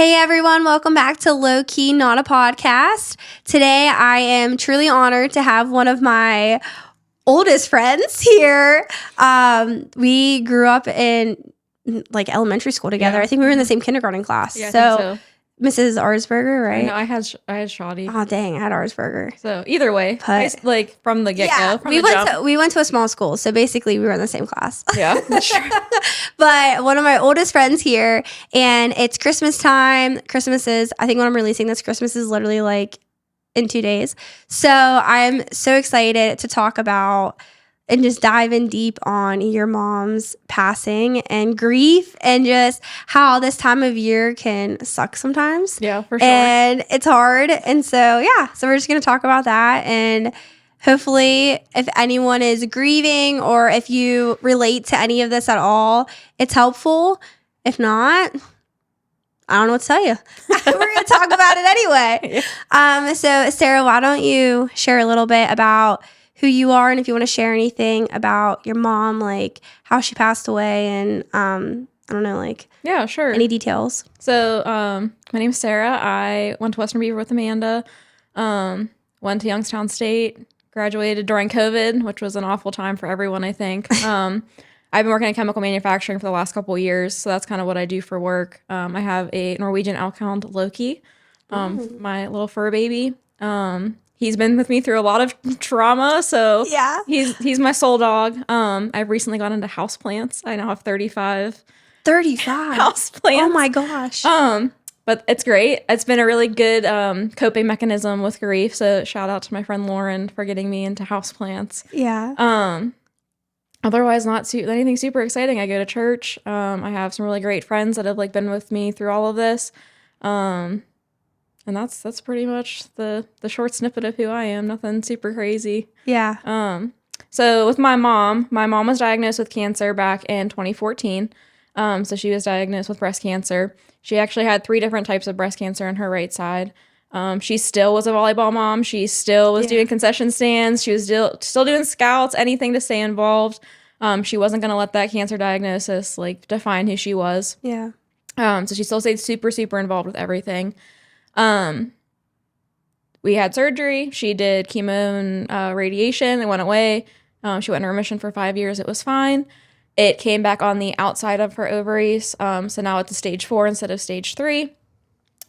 Hey everyone, welcome back to Lowkey Not a podcast. Today I am truly honored to have one of my oldest friends here. We grew up in elementary school together. Yeah. I think we were in the same kindergarten class. Yeah, I think so. Mrs. Arsberger, right? No, I had Shoddy. Oh dang, I had Arsberger. So either way, from the get go, we went to a small school, so basically we were in the same class. Yeah, that's true. But one of my oldest friends here, and it's Christmas time. I think when I'm releasing this, Christmas is literally like in 2 days. So I'm so excited to talk about and just dive in deep on your mom's passing and grief and just how this time of year can suck sometimes. Yeah, for sure. And it's hard. And so we're just going to talk about that. And hopefully if anyone is grieving or if you relate to any of this at all, it's helpful. If not, I don't know what to tell you. We're going to talk about it anyway. Yeah. So Sarah, why don't you share a little bit about who you are and if you want to share anything about your mom, like how she passed away and I don't know, yeah, sure, any details. So my name's Sarah. I went to Western Beaver with Amanda, went to Youngstown State, graduated during COVID, which was an awful time for everyone, I think. I've been working in chemical manufacturing for the last couple of years, so that's kind of what I do for work. I have a Norwegian elk hound, Lowkey, my little fur baby. He's been with me through a lot of trauma, so yeah, he's my soul dog. I've recently got into houseplants. I now have 35 houseplants. Oh my gosh. But it's great. It's been a really good coping mechanism with grief. So shout out to my friend Lauren for getting me into houseplants. Yeah. Otherwise, not anything super exciting. I go to church. I have some really great friends that have been with me through all of this. And that's pretty much the short snippet of who I am. Nothing super crazy. Yeah. So with my mom was diagnosed with cancer back in 2014. So she was diagnosed with breast cancer. She actually had 3 different types of breast cancer on her right side. She still was a volleyball mom. She still was doing concession stands. She was still doing scouts, anything to stay involved. She wasn't going to let that cancer diagnosis define who she was. Yeah. So she still stayed super, super involved with everything. We had surgery. She did chemo and radiation. It went away. She went in remission for 5 years. It was fine. It came back on the outside of her ovaries. So now it's a stage 4 instead of stage 3.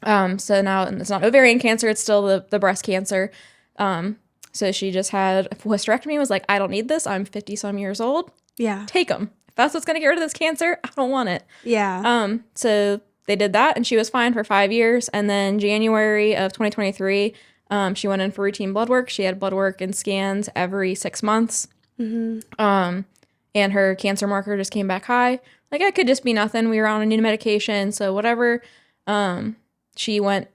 So now it's not ovarian cancer. It's still the breast cancer. So she just had a hysterectomy. Was like, I don't need this. I'm 50 some years old. Yeah. Take them. If that's what's going to get rid of this cancer, I don't want it. Yeah. So they did that, and she was fine for 5 years. And then January of 2023, she went in for routine blood work. She had blood work and scans every 6 months. Mm-hmm. And her cancer marker just came back high. It could just be nothing. We were on a new medication, so whatever. She went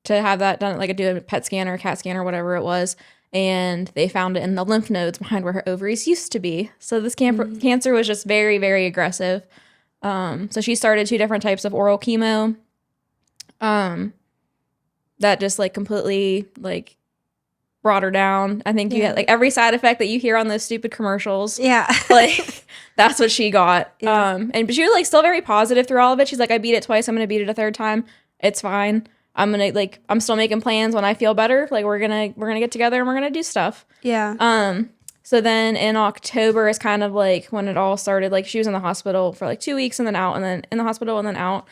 to have that done, do a PET scan or a CAT scan or whatever it was, and they found it in the lymph nodes behind where her ovaries used to be. So this cancer was just very, very aggressive. So she started 2 different types of oral chemo. That just completely brought her down. I think you had every side effect that you hear on those stupid commercials. Yeah. That's what she got. Yeah. But she was still very positive through all of it. She's like, I beat it twice. I'm going to beat it a 3rd time. It's fine. I'm going to I'm still making plans when I feel better. We're going to get together and we're going to do stuff. Yeah. So then in October is kind of when it all started. She was in the hospital for 2 weeks and then out, and then in the hospital and then out.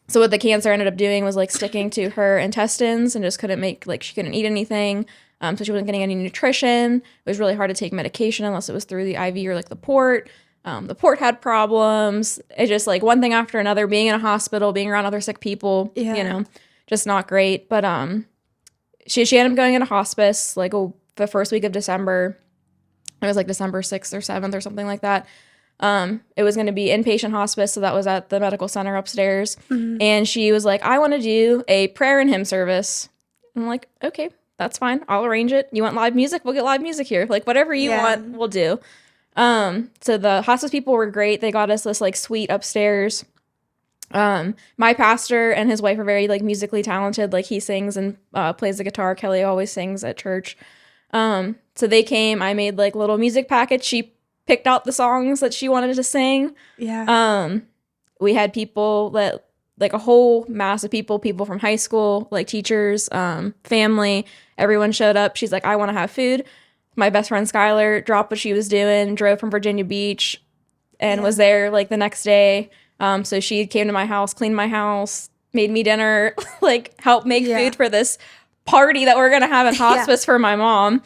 So what the cancer ended up doing was sticking to her intestines and just couldn't make she couldn't eat anything. So she wasn't getting any nutrition. It was really hard to take medication unless it was through the IV or the port. The port had problems. It just one thing after another, being in a hospital, being around other sick people, just not great. But she ended up going into hospice the first week of December. It was December 6th or 7th or something like that. It was going to be inpatient hospice, so that was at the medical center upstairs. Mm-hmm. And she was like, I want to do a prayer and hymn service. I'm like, okay, that's fine. I'll arrange it. You want live music? We'll get live music here. Whatever you want, we'll do. So the hospice people were great. They got us this suite upstairs. My pastor and his wife are very musically talented. He sings and plays the guitar. Kelly always sings at church. So they came. I made little music packets. She picked out the songs that she wanted to sing. Yeah. We had people that like a whole mass of people from high school, like teachers, family, everyone showed up. She's like, I want to have food. My best friend Skylar dropped what she was doing, drove from Virginia Beach, and was there like the next day. So she came to my house, cleaned my house, made me dinner, like helped make food for this party that we're gonna have in hospice for my mom.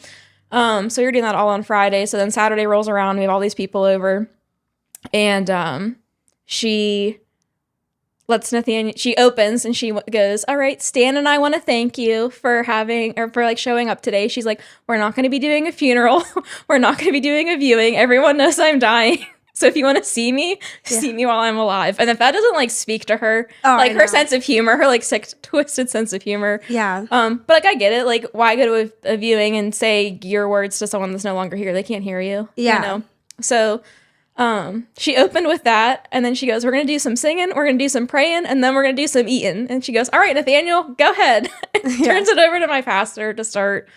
So we were doing that all on Friday. So then Saturday rolls around, we have all these people over, and she lets Nathaniel, she opens and she goes, all right, Stan and I want to thank you for like showing up today. She's like, we're not going to be doing a funeral. We're not going to be doing a viewing. Everyone knows I'm dying. So if you want to see me while I'm alive. And if that doesn't like speak to her, like her sense of humor, her like sick, twisted sense of humor. Yeah. But like, I get it. Like, why go to a viewing and say your words to someone that's no longer here? They can't hear you. Yeah. You know? So she opened with that, and then she goes, we're gonna do some singing, we're gonna do some praying, and then we're gonna do some eating. And she goes, all right, Nathaniel, go ahead. Turns it over to my pastor to start.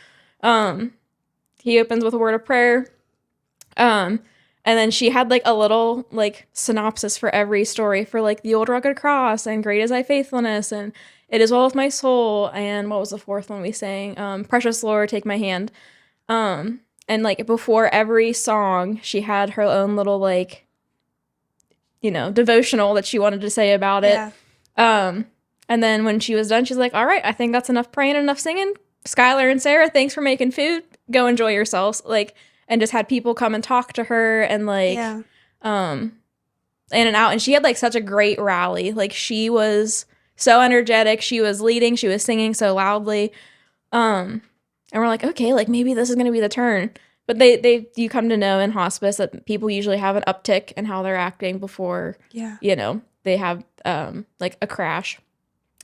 He opens with a word of prayer, and then she had like a little like synopsis for every story, for like the old rugged cross and great is thy faithfulness and it is well with my soul, and what was the fourth one we sang? Precious Lord, take my hand. And, like, before every song, she had her own little, like, you know, devotional that she wanted to say about it. Yeah. And then when she was done, she's like, all right, I think that's enough praying, enough singing. Skylar and Sarah, thanks for making food. Go enjoy yourselves. Like, and just had people come and talk to her and, like, in and out. And she had, like, such a great rally. Like, she was so energetic. She was leading. She was singing so loudly. And we're like, okay, like maybe this is going to be the turn. But you come to know in hospice that people usually have an uptick in how they're acting before, you know, they have like a crash.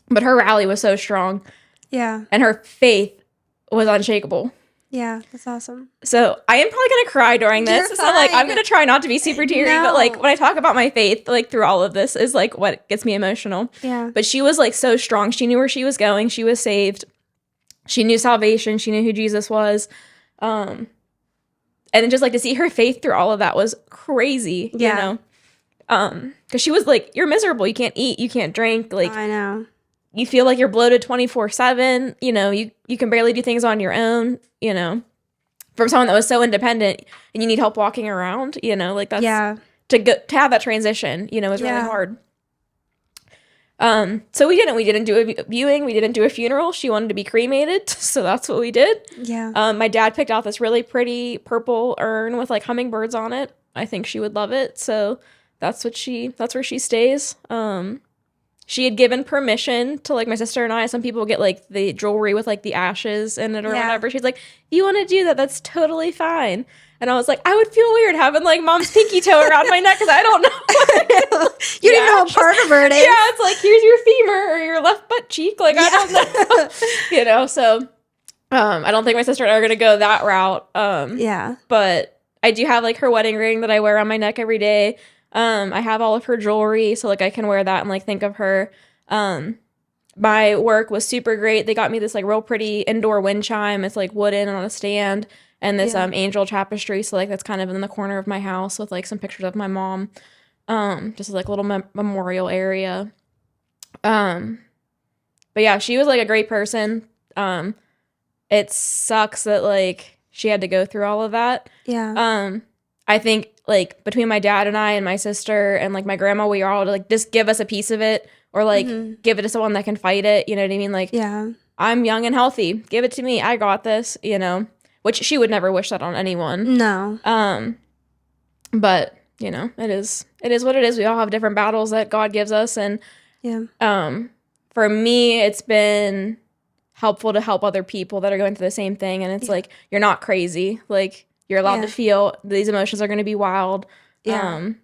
But her rally was so strong. Yeah. And her faith was unshakable. Yeah, that's awesome. So I am probably going to cry during this. So like, I'm going to try not to be super teary. But like when I talk about my faith, like through all of this is like what gets me emotional. Yeah. But she was like so strong. She knew where she was going. She was saved. She knew salvation. She knew who Jesus was. And just like to see her faith through all of that was crazy, you know? Because she was like, you're miserable. You can't eat. You can't drink. Like, I know. You feel like you're bloated 24/7. You know, you can barely do things on your own, you know? From someone that was so independent and you need help walking around, you know? Like that's, to have that transition, you know, was really hard. So we didn't do a viewing. We didn't do a funeral. She wanted to be cremated. So that's what we did. Yeah. My dad picked out this really pretty purple urn with like hummingbirds on it. I think she would love it. So that's where she stays. She had given permission to like my sister and I. Some people get like the jewelry with like the ashes in it or whatever. She's like, if you want to do that, that's totally fine. And I was like, I would feel weird having like mom's pinky toe around my neck because I don't know. You didn't know what part of her it is. Yeah, it's like, here's your femur or your left butt cheek. Like, I don't know. You know, so I don't think my sister and I are going to go that route. But I do have like her wedding ring that I wear on my neck every day. I have all of her jewelry, so like I can wear that and like think of her. My work was super great. They got me this like real pretty indoor wind chime. It's like wooden on a stand. And this angel tapestry, so like that's kind of in the corner of my house with like some pictures of my mom, just like a little memorial area. But yeah, she was like a great person. It sucks that like she had to go through all of that. Yeah. I think like between my dad and I and my sister and like my grandma, we are all like just give us a piece of it or like give it to someone that can fight it. You know what I mean? Like I'm young and healthy. Give it to me. I got this. You know. Which she would never wish that on anyone. No. But, you know, it is what it is. We all have different battles that God gives us. And for me, it's been helpful to help other people that are going through the same thing. And it's like, you're not crazy. Like, you're allowed to feel these emotions are going to be wild. And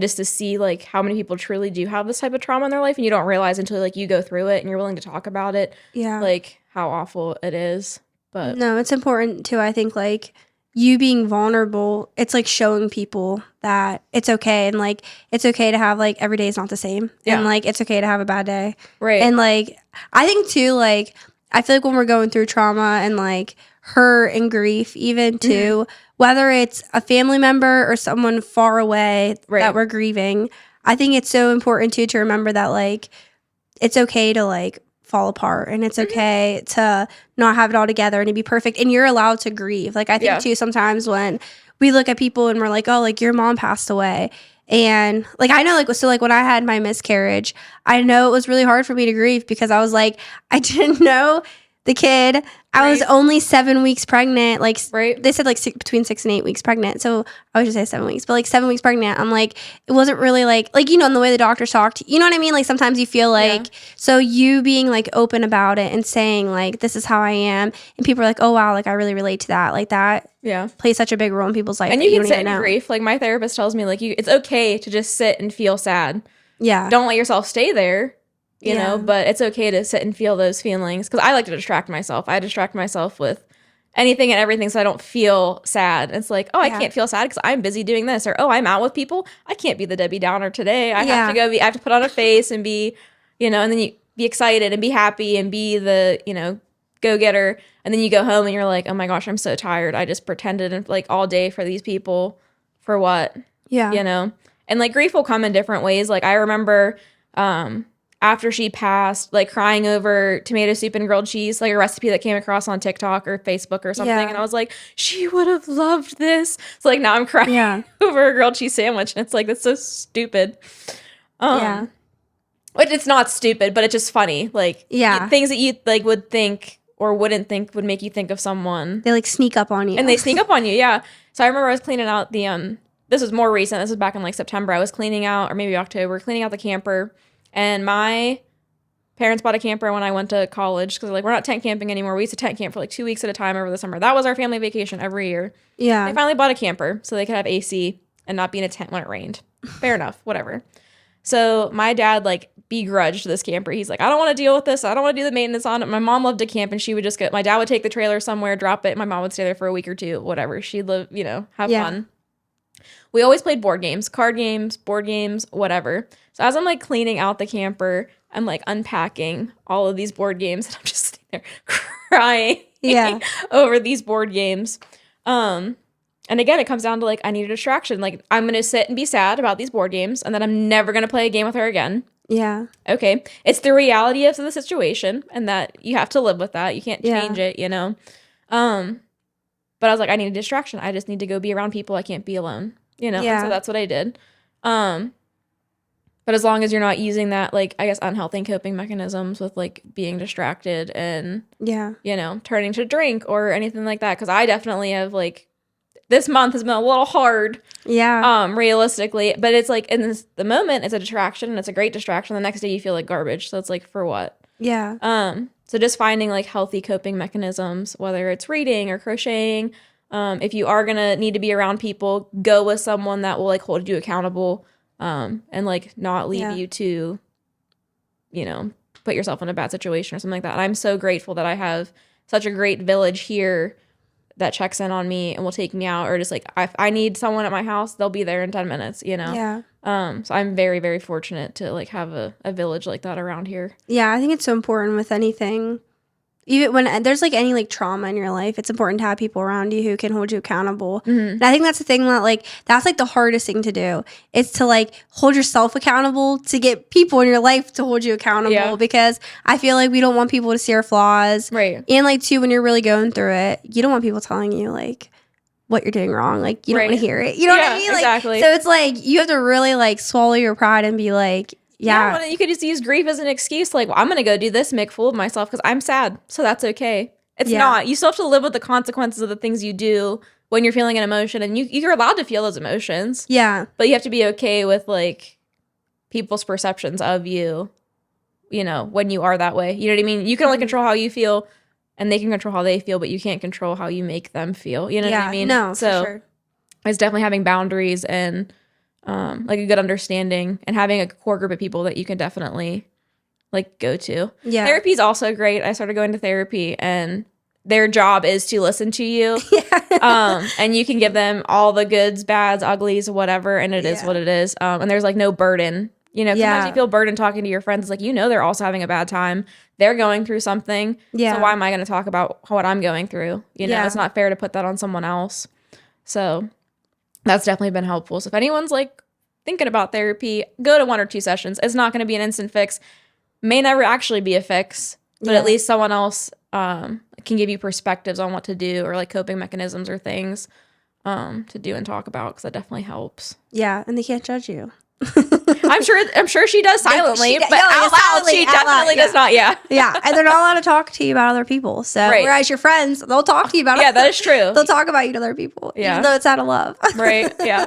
just to see, like, how many people truly do have this type of trauma in their life. And you don't realize until, like, you go through it and you're willing to talk about it. Yeah. Like, how awful it is. But no, it's important too. I think like you being vulnerable, it's like showing people that it's okay and like it's okay to have like every day is not the same. And like it's okay to have a bad day. Right. And like I think too, like I feel like when we're going through trauma and like hurt and grief even too, whether it's a family member or someone far away that we're grieving, I think it's so important too to remember that like it's okay to like fall apart, and it's okay to not have it all together and to be perfect, and you're allowed to grieve. Like I think too, sometimes when we look at people and we're like, oh, like your mom passed away, and like I know, like, so like when I had my miscarriage, I know it was really hard for me to grieve because I was like, I didn't know the kid. I was only 7 weeks pregnant. Like they said, like between 6 and 8 weeks pregnant. So I would just say 7 weeks, but like 7 weeks pregnant. I'm like, it wasn't really like you know, in the way the doctors talked. You know what I mean? Like sometimes you feel like so you being like open about it and saying like this is how I am, and people are like, oh wow, like I really relate to that. Like that plays such a big role in people's life. And you can sit in grief. Like my therapist tells me, like it's okay to just sit and feel sad. Yeah. Don't let yourself stay there. You know, but it's okay to sit and feel those feelings, because I like to distract myself. I distract myself with anything and everything so I don't feel sad. It's like, oh, I can't feel sad because I'm busy doing this, or oh, I'm out with people. I can't be the Debbie Downer today. I have to go. I have to put on a face and be, you know, and then you be excited and be happy and be the, you know, go getter. And then you go home and you're like, oh my gosh, I'm so tired. I just pretended like all day for these people for what? Yeah, you know. And like grief will come in different ways. Like I remember, after she passed, like crying over tomato soup and grilled cheese, like a recipe that came across on TikTok or Facebook or something. And I was like, she would have loved this. So like now I'm crying over a grilled cheese sandwich. And it's like, that's so stupid. Which it's not stupid, but it's just funny. Like things that you like would think or wouldn't think would make you think of someone. They like sneak up on you. And they sneak up on you, So I remember I was cleaning out the, this was more recent. This was back in like September. I was cleaning out, or maybe October, cleaning out the camper. And my parents bought a camper when I went to college because like we're not tent camping anymore. We used to tent camp for like 2 weeks at a time over the summer. That was our family vacation every year. Yeah. They finally bought a camper so they could have AC and not be in a tent when it rained. Fair enough, whatever. So my dad like begrudged this camper. He's like, I don't want to deal with this. I don't want to do the maintenance on it. My mom loved to camp, and she would just go. My dad would take the trailer somewhere, drop it. My mom would stay there for a week or two, whatever. She'd live, you know, have fun. We always played board games, card games, board games, whatever. So as I'm like cleaning out the camper, I'm like unpacking all of these board games, and I'm just sitting there crying over these board games. And again, it comes down to like, I need a distraction. Like I'm going to sit and be sad about these board games, and then I'm never going to play a game with her again. Yeah. Okay. It's the reality of the situation, and that you have to live with that. You can't change it, you know? But I was like, I need a distraction. I just need to go be around people. I can't be alone, you know? And so that's what I did. But as long as you're not using that, like, I guess, unhealthy coping mechanisms with, like, being distracted and, you know, turning to drink or anything like that. Because I definitely have, like, this month has been a little hard, realistically. But it's, like, in the moment, it's a distraction, and it's a great distraction. The next day, you feel like garbage. So it's, like, for what? Yeah. So just finding, like, healthy coping mechanisms, whether it's reading or crocheting. If you are going to need to be around people, go with someone that will, like, hold you accountable. And like not leave you to, you know, put yourself in a bad situation or something like that. And I'm so grateful that I have such a great village here that checks in on me and will take me out, or just like if I need someone at my house, they'll be there in 10 minutes, you know? Yeah. So I'm very, very fortunate to like have a village like that around here. Yeah, I think it's so important with anything. Even when there's like any like trauma in your life, it's important to have people around you who can hold you accountable. And I think that's the thing that like that's like the hardest thing to do is to like hold yourself accountable, to get people in your life to hold you accountable, because I feel like we don't want people to see our flaws. Right. And like too, when you're really going through it, you don't want people telling you like what you're doing wrong. Like you don't want to hear it. You know what I mean? Like, exactly. So it's like you have to really like swallow your pride and be like, well, you could just use grief as an excuse. Like, well, I'm going to go do this, make a fool of myself because I'm sad. So that's okay. It's not. You still have to live with the consequences of the things you do when you're feeling an emotion. And you're allowed to feel those emotions. Yeah. But you have to be okay with, like, people's perceptions of you, you know, when you are that way. You know what I mean? You can only control how you feel, and they can control how they feel, but you can't control how you make them feel. You know what I mean? No, so for sure. It's definitely having boundaries and like a good understanding, and having a core group of people that you can definitely like go to. Yeah. Therapy is also great. I started going to therapy, and their job is to listen to you. And you can give them all the goods, bads, uglies, whatever, and it is what it is. And there's like no burden. You know, sometimes you feel burdened talking to your friends. It's like, you know, they're also having a bad time. They're going through something. Yeah. So why am I going to talk about what I'm going through? You know, it's not fair to put that on someone else. So that's definitely been helpful. So if anyone's like thinking about therapy, go to 1 or 2 sessions. It's not going to be an instant fix. may never actually be a fix, but at least someone else can give you perspectives on what to do, or like coping mechanisms or things to do and talk about, because that definitely helps. Yeah, and they can't judge you. I'm sure she does silently, but out loud she definitely does not. Yeah. Yeah, and they're not allowed to talk to you about other people. So whereas your friends, they'll talk to you about that is true. They'll talk about you to other people, even though it's out of love. Right. Yeah.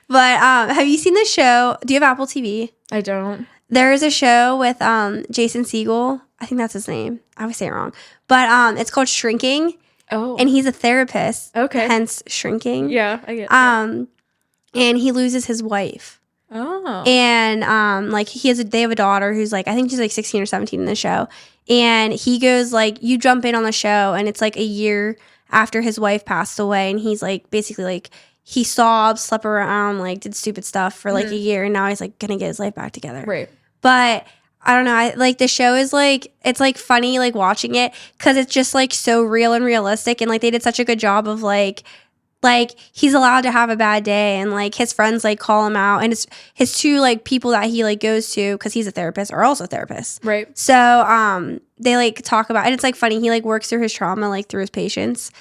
But have you seen the show? Do you have Apple TV? I don't. There is a show with Jason Segel. I think that's his name. I always say it wrong. But it's called Shrinking. Oh. And he's a therapist. Okay. Hence Shrinking. Yeah, I get it. And he loses his wife. Oh. And like they have a daughter who's like, I think she's like 16 or 17 in the show. And he goes like, you jump in on the show and it's like a year after his wife passed away, and he's like basically like he sobbed, slept around, like did stupid stuff for like a year, and now he's like gonna get his life back together. Right. But I don't know. I like the show is like, it's like funny like watching it because it's just like so real and realistic, and like they did such a good job of like he's allowed to have a bad day, and like his friends like call him out, and it's his two like people that he like goes to because he's a therapist are also therapists. Right. So they like talk about, and it's like funny, he like works through his trauma like through his patients.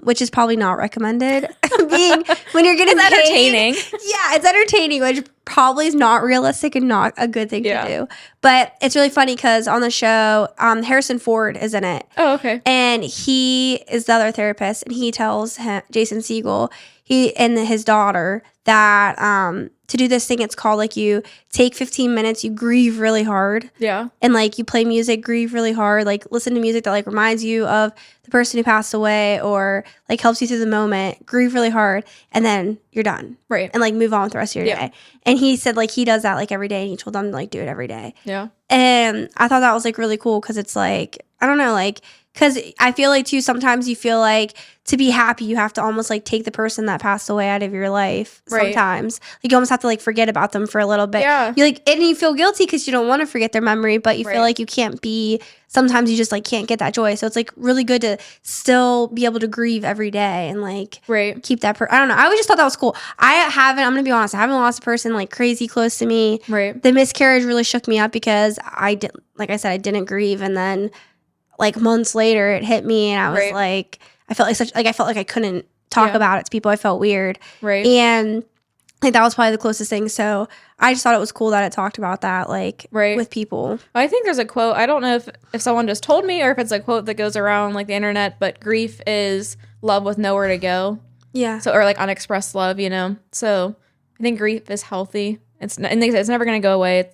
Which is probably not recommended. Being when you're getting it's entertaining. Yeah, it's entertaining, which probably is not realistic and not a good thing to do. But it's really funny because on the show, Harrison Ford is in it. Oh, okay. And he is the other therapist, and he tells Jason Segel, and his daughter that to do this thing, it's called like you take 15 minutes, you grieve really hard. Yeah. And like you play music, grieve really hard, like listen to music that like reminds you of the person who passed away or like helps you through the moment, grieve really hard, and then you're done. Right. And like move on with the rest of your day. And he said like he does that like every day, and he told them to like do it every day. Yeah. And I thought that was like really cool because it's like, I don't know, like, because I feel like too, sometimes you feel like to be happy, you have to almost like take the person that passed away out of your life. Right. Sometimes. Like you almost have to like forget about them for a little bit. Yeah. You like, and you feel guilty because you don't want to forget their memory, but you feel like you can't be, sometimes you just like can't get that joy. So it's like really good to still be able to grieve every day and like keep that, I don't know. I always just thought that was cool. I'm going to be honest, I haven't lost a person like crazy close to me. Right. The miscarriage really shook me up because like I said, I didn't grieve. And then like months later it hit me, and I was like, I felt like I couldn't talk about it to people. I felt weird. Right. And like that was probably the closest thing. So I just thought it was cool that it talked about that, like with people. I think there's a quote. I don't know if someone just told me or if it's a quote that goes around like the internet, but grief is love with nowhere to go. Yeah. So, or like unexpressed love, you know? So I think grief is healthy. It's never going to go away.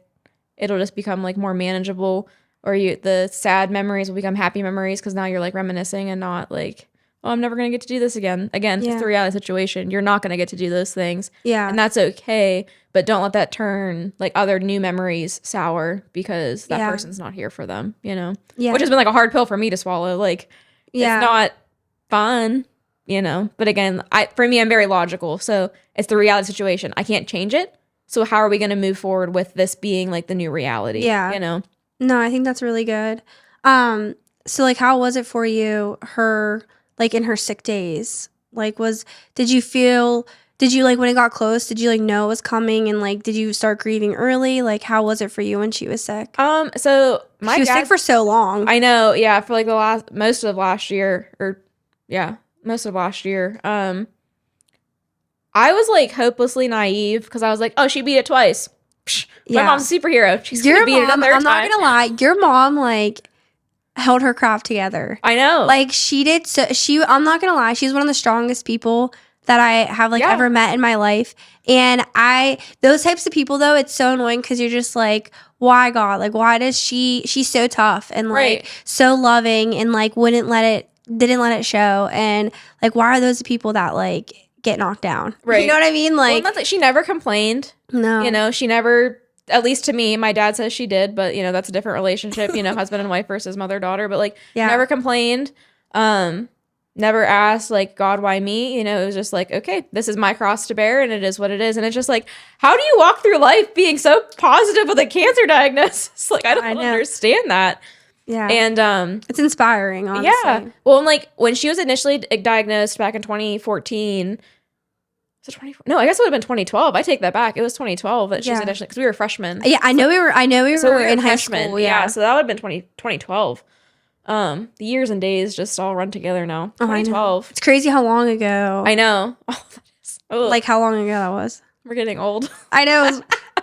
It'll just become like more manageable, or the sad memories will become happy memories because now you're like reminiscing and not like, oh, I'm never going to get to do this again. Again, it's the reality situation. You're not going to get to do those things. Yeah. And that's okay. But don't let that turn like other new memories sour because that person's not here for them, you know? Yeah. Which has been like a hard pill for me to swallow. Like, it's not fun, you know? But again, for me, I'm very logical. So it's the reality situation. I can't change it. So how are we going to move forward with this being like the new reality? Yeah. You know? No, I think that's really good. So like, how was it for you, like in her sick days? Like did you like when it got close, did you like know it was coming, and like did you start grieving early? Like how was it for you when she was sick? So she was sick for so long. I know, yeah, for like most of last year. I was like hopelessly naive because I was like, oh, she beat it twice. My mom's a superhero. She's gonna beat it a third time. I'm not gonna lie, your mom like held her crap together. I know. Like she did. So I'm not gonna lie, she's one of the strongest people that I have like ever met in my life. And those types of people though, it's so annoying because you're just like, why God? Like why does she's so tough and like so loving and like didn't let it show, and like why are those the people that like get knocked down? Right. You know what I mean? Like, well, she never complained. No. You know, she never, at least to me, my dad says she did, but you know, that's a different relationship, you know, husband and wife versus mother-daughter, but like never complained. Never asked like, God, why me? You know, it was just like, okay, this is my cross to bear and it is what it is. And it's just like, how do you walk through life being so positive with a cancer diagnosis? Like, I don't understand that. Yeah. And it's inspiring, honestly. Yeah. Well, and like when she was initially diagnosed back in 2014, Was it 20? No, I guess it would have been 2012. I take that back. It was 2012 that she's initially, because we were freshmen. Yeah, I know we were in high freshmen. school. Yeah. So that would have been 2012. The years and days just all run together now. 2012. It's crazy how long ago. I know. Oh, that is. Oh. Like how long ago that was. We're getting old. I know. It was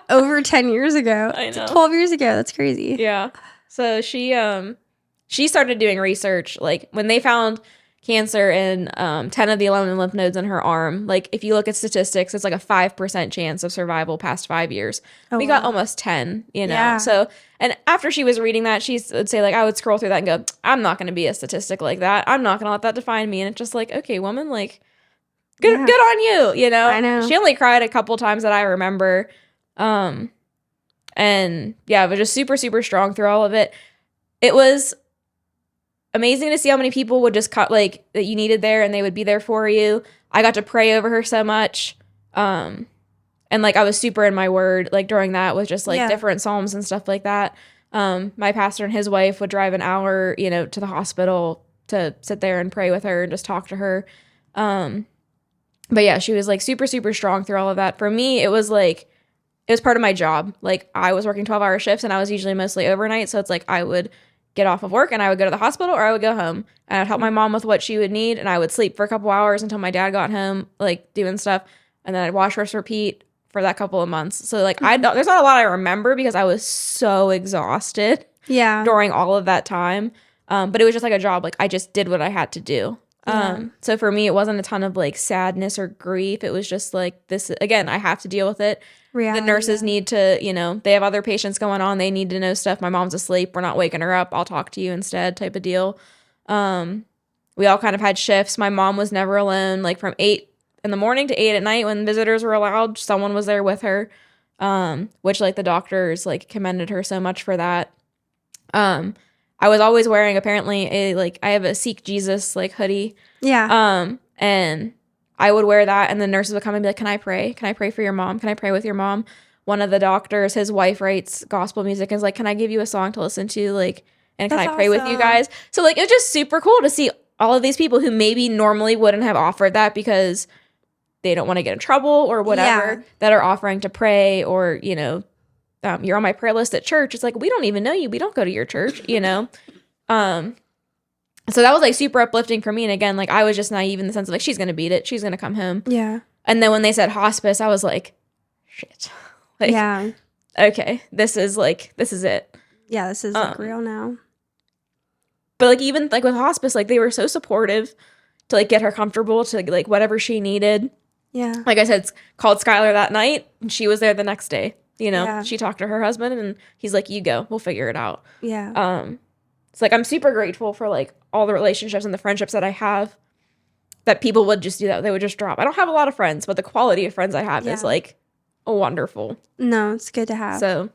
over 10 years ago. I know. 12 years ago. That's crazy. Yeah. So she started doing research, like when they found cancer in 10 of the 11 lymph nodes in her arm. Like if you look at statistics, it's like a 5% chance of survival past 5 years. We got almost 10, you know? Yeah. So, and after she was reading that, she would say like, I would scroll through that and go, I'm not going to be a statistic like that. I'm not going to let that define me. And it's just like, okay, woman, like good on you, you know? I know. She only cried a couple times that I remember. And yeah, but just super, super strong through all of it. It was amazing to see how many people would just cut like that you needed there and they would be there for you. I got to pray over her so much. And like I was super in my word like during that with just like different psalms and stuff like that. My pastor and his wife would drive an hour, you know, to the hospital to sit there and pray with her and just talk to her. But yeah, she was like super, super strong through all of that. For me, it was part of my job. Like I was working 12-hour shifts and I was usually mostly overnight. So it's like I would get off of work and I would go to the hospital or I would go home and I'd help my mom with what she would need and I would sleep for a couple hours until my dad got home, like doing stuff, and then I'd wash, rinse, repeat for that couple of months. So like there's not a lot I remember because I was so exhausted during all of that time. But it was just like a job. Like I just did what I had to do. So for me, it wasn't a ton of like sadness or grief. It was just like this, again, I have to deal with it. Reality, the nurses need to, you know, they have other patients going on. They need to know stuff. My mom's asleep. We're not waking her up. I'll talk to you instead type of deal. We all kind of had shifts. My mom was never alone, like from 8 in the morning to 8 at night when visitors were allowed. Someone was there with her, which like the doctors like commended her so much for that. I was always wearing apparently I have a Seek Jesus like hoodie. Yeah. And I would wear that and the nurses would come and be like, can I pray? Can I pray for your mom? Can I pray with your mom? One of the doctors, his wife writes gospel music and is like, can I give you a song to listen to? Like, and can I pray with you guys? So like, it was just super cool to see all of these people who maybe normally wouldn't have offered that because they don't want to get in trouble or whatever that are offering to pray or, you know, you're on my prayer list at church. It's like, we don't even know you. We don't go to your church, you know? So that was like super uplifting for me. And again, like I was just naive in the sense of like, she's going to beat it. She's going to come home. Yeah. And then when they said hospice, I was like, shit. Like, yeah. Okay. This is it. Yeah. This is like real now. But like, even like with hospice, like they were so supportive to like get her comfortable to like whatever she needed. Yeah. Like I said, it's called Skylar that night and she was there the next day. You know, she talked to her husband and he's like, you go, we'll figure it out. Yeah. It's like, I'm super grateful for like all the relationships and the friendships that I have that people would just do that. They would just drop. I don't have a lot of friends, but the quality of friends I have is like wonderful. No, it's good to have. So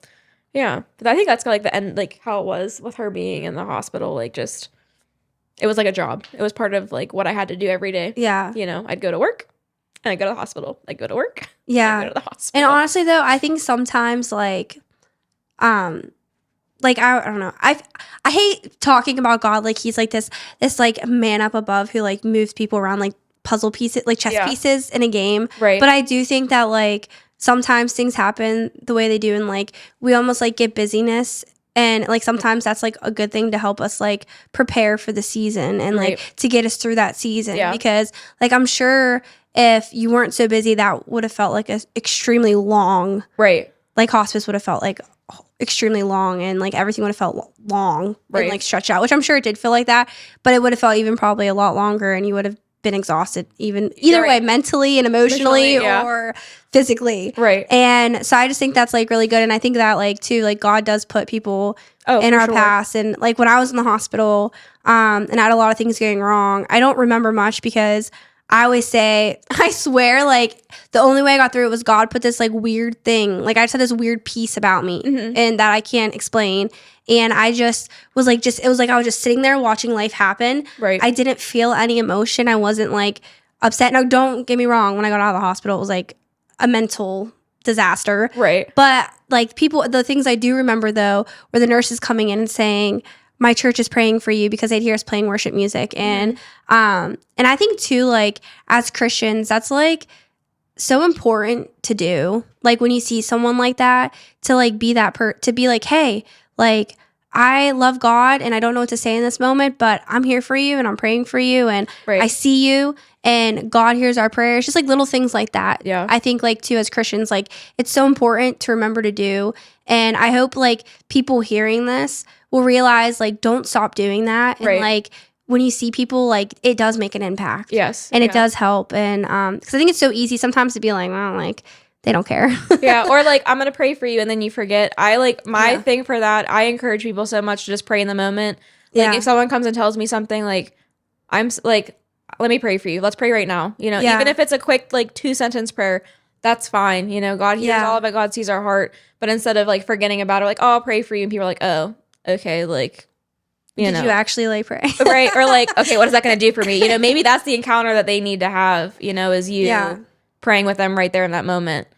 yeah, but I think that's like the end, like how it was with her being in the hospital. Like just, it was like a job. It was part of like what I had to do every day. Yeah. You know, I'd go to work. And I go to the hospital. I go to work. Yeah. I go to the hospital. And honestly, though, I think sometimes like I don't know. I hate talking about God like he's like this like man up above who like moves people around like puzzle pieces, like chess pieces in a game. Right. But I do think that like sometimes things happen the way they do, and like we almost like get busyness. And like sometimes that's like a good thing to help us like prepare for the season and like to get us through that season. Yeah. Because like I'm sure if you weren't so busy, that would have felt like a extremely long. Right. Like hospice would have felt like extremely long and like everything would have felt long and like stretched out, which I'm sure it did feel like that. But it would have felt even probably a lot longer and you would have been exhausted either way, mentally and emotionally or physically. Right. And so I just think that's like really good. And I think that like too, like God does put people in our past. And like when I was in the hospital and I had a lot of things going wrong, I don't remember much because I always say, I swear, like the only way I got through it was God put this like weird thing. Like I just had this weird piece about me and that I can't explain. And I just was like, it was like I was just sitting there watching life happen. Right. I didn't feel any emotion. I wasn't like upset. Now, don't get me wrong. When I got out of the hospital, it was like a mental disaster. Right. But like the things I do remember though, were the nurses coming in and saying, my church is praying for you, because they'd hear us playing worship music. And I think too, like as Christians, that's like so important to do. Like when you see someone like that, to like be that to be like, hey, like I love God and I don't know what to say in this moment, but I'm here for you and I'm praying for you and I see you and God hears our prayers. Just like little things like that. Yeah. I think like too as Christians, like it's so important to remember to do. And I hope like people hearing this will realize like don't stop doing that. And like when you see people, like it does make an impact. Yes. And it does help. And because I think it's so easy sometimes to be like, well, like they don't care. Yeah. Or like, I'm going to pray for you and then you forget. I like my thing for that. I encourage people so much to just pray in the moment. Like if someone comes and tells me something, like I'm like, let me pray for you. Let's pray right now. You know, even if it's a quick like 2-sentence prayer, that's fine. You know, God hears all of it. God sees our heart. But instead of like forgetting about it, like, oh, I'll pray for you. And people are like, oh, okay. Like, you know. Did you actually like pray? Right. Or like, okay, what is that going to do for me? You know, maybe that's the encounter that they need to have, you know, is you praying with them right there in that moment.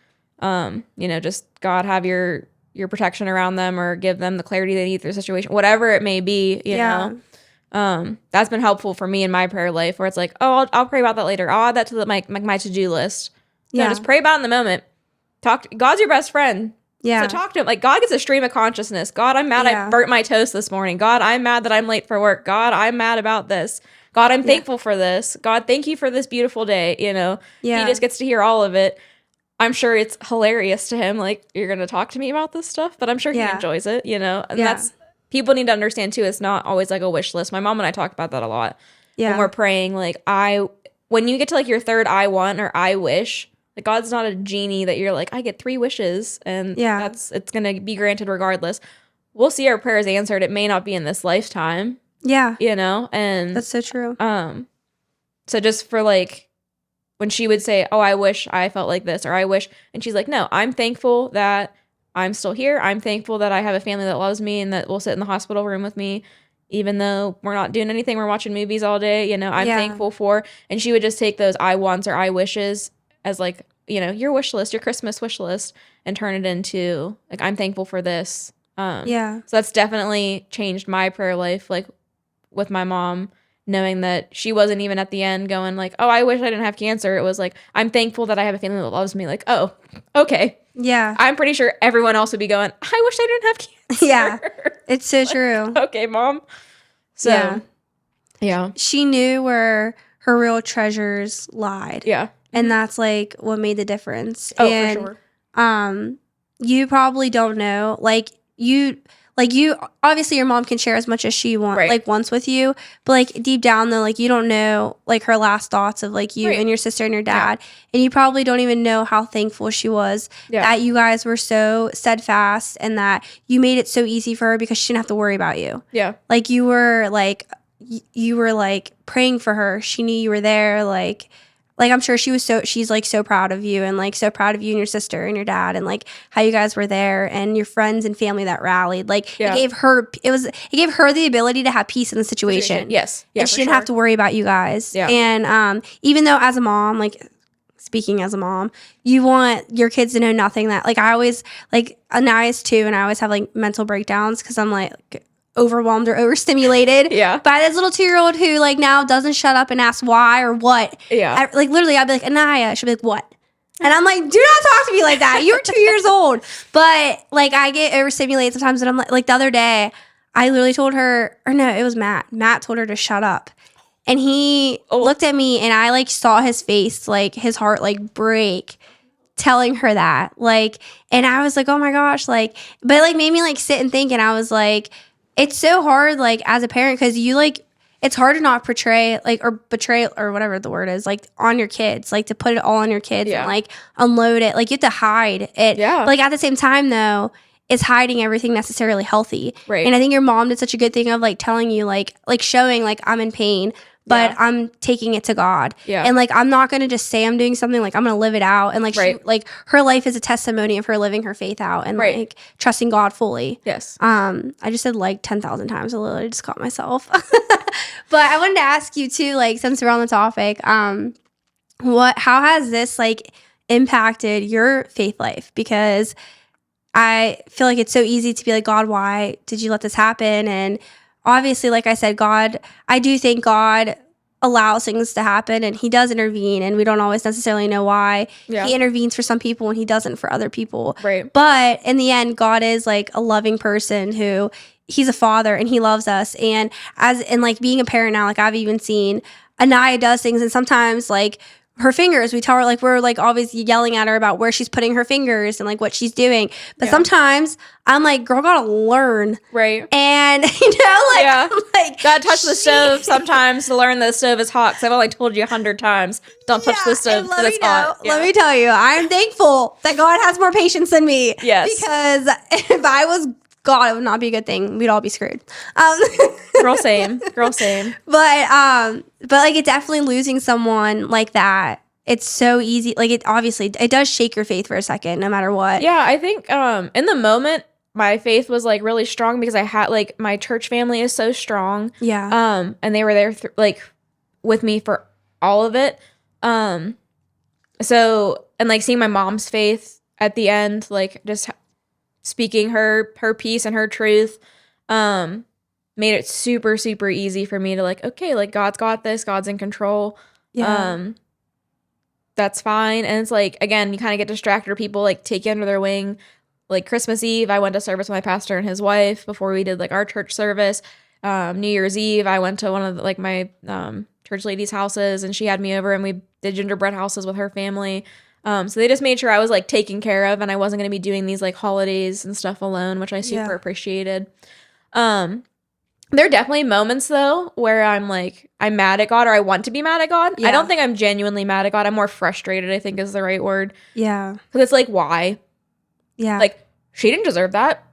You know, just God have your protection around them or give them the clarity they need through the situation, whatever it may be, you know. That's been helpful for me in my prayer life where it's like, oh, I'll pray about that later. I'll add that to my to-do list. No, just pray about it in the moment. God's your best friend. Yeah. So talk to him. Like God gets a stream of consciousness. God, I'm mad I burnt my toast this morning. God, I'm mad that I'm late for work. God, I'm mad about this. God, I'm thankful for this. God, thank you for this beautiful day. You know, he just gets to hear all of it. I'm sure it's hilarious to him. Like, you're going to talk to me about this stuff, but I'm sure he enjoys it, you know? And that's, people need to understand too, it's not always like a wish list. My mom and I talk about that a lot. When we're praying, like, when you get to like your third I want or I wish, like God's not a genie that you're like, I get 3 wishes and it's going to be granted regardless. We'll see our prayers answered. It may not be in this lifetime. Yeah. You know? And that's so true. So just for like, when she would say, oh, I wish I felt like this, or I wish, and she's like, no, I'm thankful that I'm still here. I'm thankful that I have a family that loves me and that will sit in the hospital room with me, even though we're not doing anything. We're watching movies all day. You know, I'm thankful for, and she would just take those I wants or I wishes as like, you know, your wish list, your Christmas wish list, and turn it into like, I'm thankful for this. So that's definitely changed my prayer life, like with my mom, knowing that she wasn't even at the end going like, oh, I wish I didn't have cancer. It was like, I'm thankful that I have a family that loves me. Like, oh, okay. Yeah. I'm pretty sure everyone else would be going, I wish I didn't have cancer. Yeah. It's so like, true. Okay, Mom. So, yeah. She knew where her real treasures lied. Yeah. And that's like what made the difference. Oh, and, for sure. You probably don't know. Like you obviously your mom can share as much as she wants with you, but like deep down though, like you don't know like her last thoughts of like you and your sister and your dad, and you probably don't even know how thankful she was that you guys were so steadfast and that you made it so easy for her because she didn't have to worry about you. Yeah, like you were like praying for her. She knew you were there. Like I'm sure she's like so proud of you and like so proud of you and your sister and your dad and like how you guys were there and your friends and family that rallied. Like it gave her the ability to have peace in the situation. Yes. Yeah, and she didn't have to worry about you guys. Yeah. And even though as a mom, like speaking as a mom, you want your kids to know nothing that like I always like Anaya's 2 and I always have like mental breakdowns because I'm like overwhelmed or overstimulated by this little 2-year-old who like now doesn't shut up and ask why or what. Like literally I'd be like, Anaya, she'll be like, what? And I'm like, do not talk to me like that. You're 2 years old. But like I get overstimulated sometimes and I'm like the other day I literally told her, or no, it was Matt. Matt told her to shut up. And he looked at me and I like saw his face, like his heart like break telling her that. Like, and I was like, oh my gosh, like, but it like made me like sit and think and I was like, it's so hard, like, as a parent, because you, like, it's hard to not portray, like, or betray, or whatever the word is, like, on your kids, like, to put it all on your kids and, like, unload it. Like, you have to hide it. Yeah. But, like, at the same time, though, it's hiding everything necessarily healthy. Right. And I think your mom did such a good thing of, like, telling you, like showing, like, I'm in pain, but I'm taking it to God. Yeah. And, like, I'm not going to just say I'm doing something. Like, I'm going to live it out. And, like, she, like, her life is a testimony of her living her faith out and, like, trusting God fully. Yes. I just said, like, 10,000 times. I literally just caught myself. But I wanted to ask you, too, like, since we're on the topic, how has this, like, impacted your faith life? Because I feel like it's so easy to be like, God, why did you let this happen? And obviously, like I said, God, I do thank God allows things to happen, and he does intervene, and we don't always necessarily know why. Yeah. He intervenes for some people and he doesn't for other people. Right. But in the end, God is like a loving person who he's a father and he loves us. And like being a parent now, like I've even seen Anaya does things, and sometimes like her fingers, we tell her like we're like always yelling at her about where she's putting her fingers and like what she's doing. But sometimes I'm like, girl, gotta learn. Right. And I'm like gotta touch the stove sometimes to learn the stove is hot. Because I've only told you 100 times, don't touch the stove because it's hot. Let me tell you, I'm thankful that God has more patience than me. Yes. Because if I was God, it would not be a good thing. We'd all be screwed. Girl, same. But like, it definitely losing someone like that. It's so easy. Like it does shake your faith for a second, no matter what. Yeah, I think in the moment, my faith was like really strong because I had like my church family is so strong. Yeah. And they were there like with me for all of it. So and like seeing my mom's faith at the end, like just speaking her peace and her truth, made it super, super easy for me to like, okay, like God's got this, God's in control. Yeah. That's fine. And it's like, again, you kind of get distracted, or people like take you under their wing. Like Christmas Eve, I went to service with my pastor and his wife before we did like our church service. New Year's Eve, I went to one of like my church ladies' houses, and she had me over and we did gingerbread houses with her family. So they just made sure I was like taken care of and I wasn't going to be doing these like holidays and stuff alone, which I super appreciated. There are definitely moments though where I'm like, I'm mad at God, or I want to be mad at God. I don't think I'm genuinely mad at God. I'm more frustrated, I think is the right word. Yeah. Because it's like, why? Yeah. Like, she didn't deserve that.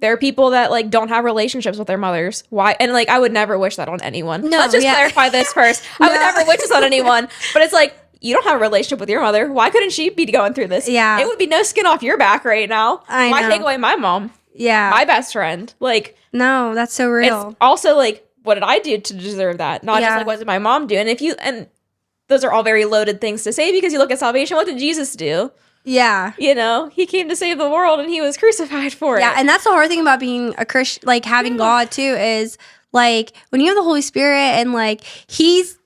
There are people that like don't have relationships with their mothers. Why? And like, I would never wish that on anyone. No, let's just clarify this first. I would never wish this on anyone. But it's like, you don't have a relationship with your mother. Why couldn't she be going through this? Yeah. It would be no skin off your back right now. Why take away my mom? Yeah. My best friend. Like, no, that's so real. It's also like, what did I do to deserve that? Not just like, what did my mom do? And those are all very loaded things to say, because you look at salvation. What did Jesus do? Yeah. You know, he came to save the world and he was crucified for it. Yeah. And that's the hard thing about being a Christian, like having God too, is like when you have the Holy Spirit and like he's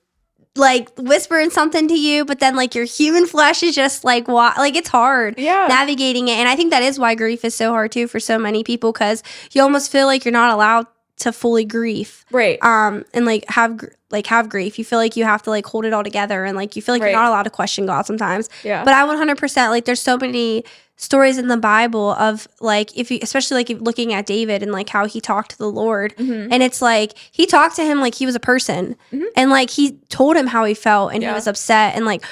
like whispering something to you, but then like your human flesh is just like, what? Like it's hard navigating it. And I think that is why grief is so hard too for so many people, because you almost feel like you're not allowed to fully grieve. Right. And like have grief. You feel like you have to like hold it all together, and like you feel like you're not allowed to question God sometimes. Yeah. But I 100% like there's so many stories in the Bible of like, if you, especially like looking at David and like how he talked to the Lord, and it's like he talked to him like he was a person, and like he told him how he felt, and he was upset, and like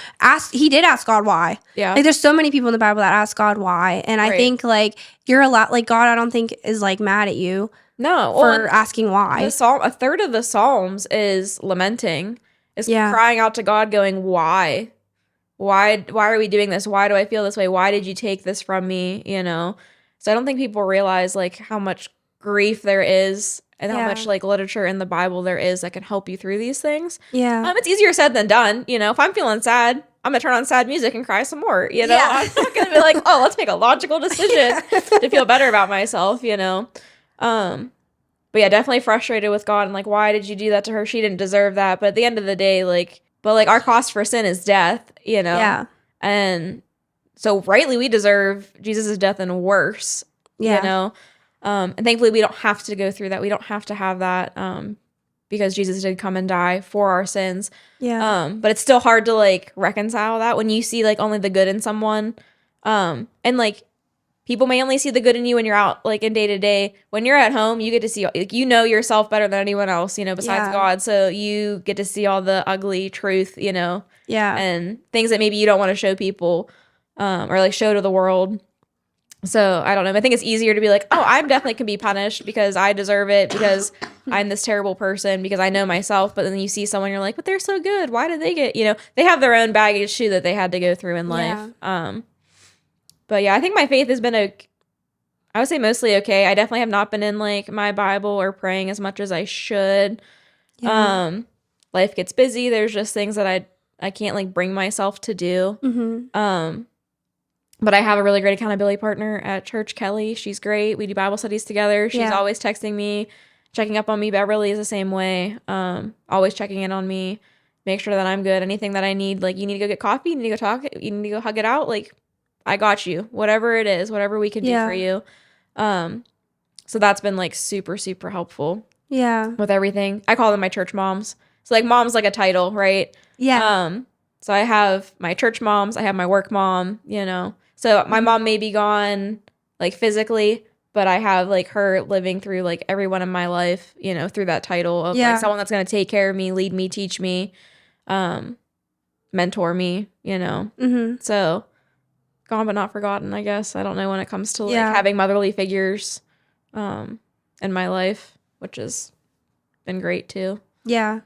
he did ask God why. Yeah. Like there's so many people in the Bible that ask God why, and I think like you're a lot like God. I don't think is like mad at you. No, for asking why. A third of the Psalms is lamenting, is crying out to God, going, "Why? Why are we doing this? Why do I feel this way? Why did you take this from me?" You know. So I don't think people realize like how much grief there is, and how much like literature in the Bible there is that can help you through these things. Yeah. It's easier said than done. You know, if I'm feeling sad, I'm gonna turn on sad music and cry some more. You know, I'm not gonna be like, "Oh, let's make a logical decision to feel better about myself." You know. But yeah, definitely frustrated with God and like, why did you do that to her? She didn't deserve that. But at the end of the day, like, but like our cost for sin is death, you know? Yeah. And so rightly we deserve Jesus' death and worse, you know? And thankfully we don't have to go through that. We don't have to have that because Jesus did come and die for our sins. Yeah. But it's still hard to like reconcile that when you see like only the good in someone. And like, people may only see the good in you when you're out, like in day to day. When you're at home, you get to see, like, you know yourself better than anyone else, you know, besides God. So you get to see all the ugly truth, you know, and things that maybe you don't want to show people, or like show to the world. So I don't know. I think it's easier to be like, oh, I definitely can be punished because I deserve it, because I'm this terrible person, because I know myself. But then you see someone, you're like, but they're so good. Why did they get, you know, they have their own baggage too that they had to go through in life. But yeah, I think my faith has been I would say mostly okay. I definitely have not been in like my Bible or praying as much as I should. Life gets busy. There's just things that I can't like bring myself to do. But I have a really great accountability partner at church, Kelly. She's great. We do Bible studies together. She's always texting me, checking up on me. Beverly is the same way. Always checking in on me, make sure that I'm good. Anything that I need, like, you need to go get coffee, you need to go talk, you need to go hug it out. Like, I got you. Whatever it is, whatever we can do for you. So that's been like super, super helpful. Yeah. With everything. I call them my church moms. So like mom's like a title, right? Yeah. So I have my church moms, I have my work mom, you know. So my mom may be gone like physically, but I have like her living through like everyone in my life, you know, through that title of like someone that's going to take care of me, lead me, teach me, mentor me, you know. So gone but not forgotten, I guess. I don't know when it comes to like having motherly figures in my life, which has been great too. Yeah.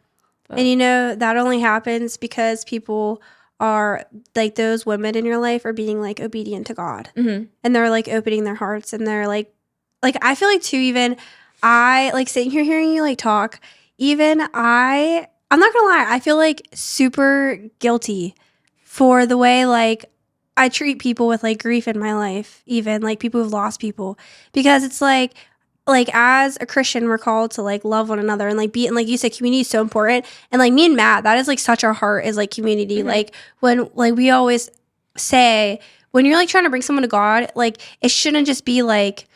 But. And you know, that only happens because people are like, those women in your life are being like obedient to God. And they're like opening their hearts, and they're like I feel like too, even I like sitting here hearing you like talk, even I'm not gonna lie, I feel like super guilty for the way like I treat people with like grief in my life, even like people who've lost people, because it's like as a Christian, we're called to like love one another and like be, and like you said, community is so important. And like me and Matt, that is like such our heart, is like community. Like when like we always say, when you're like trying to bring someone to God, like it shouldn't just be like,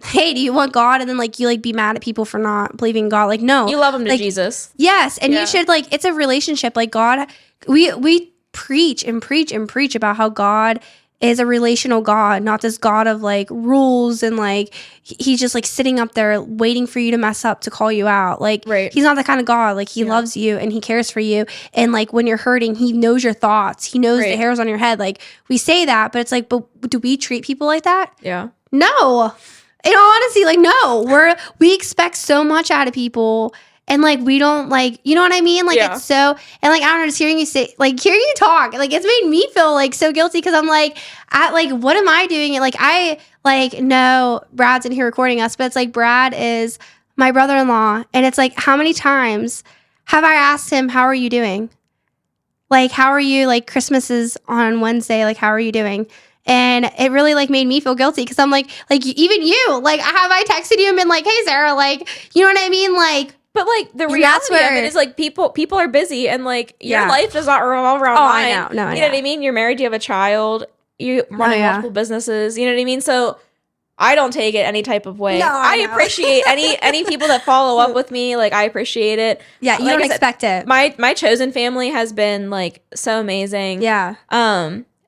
hey, do you want God? And then like you like be mad at people for not believing in God. Like, no, you love them to like, Jesus. Yes. And you should like, it's a relationship. Like God, we preach and preach and preach about how God is a relational God, not this God of like rules, and like he's just like sitting up there waiting for you to mess up to call you out. Like he's not that kind of God. Like he loves you and he cares for you. And like when you're hurting, he knows your thoughts. He knows the hairs on your head. Like we say that, but it's like, but do we treat people like that? Yeah. No. In all honesty, like no. We expect so much out of people. And like we don't like, you know what I mean? Like it's so, and like I don't know, just hearing you say, like hearing you talk, like it's made me feel like so guilty, because I'm like, what am I doing? Like I like know Brad's in here recording us, but it's like Brad is my brother-in-law, and it's like, how many times have I asked him, how are you doing? Like how are you? Like Christmas is on Wednesday, like how are you doing? And it really like made me feel guilty, because I'm like even you, like have I texted you and been like, hey Sarah, like you know what I mean? Like, but like the reality of it is like people are busy, and like your life does not revolve around mine. I know. No, you know what I mean? You're married, you have a child, you run multiple businesses. You know what I mean? So I don't take it any type of way. No, I appreciate any people that follow up with me. Like I appreciate it. Yeah, you like don't expect it. My chosen family has been like so amazing. Yeah.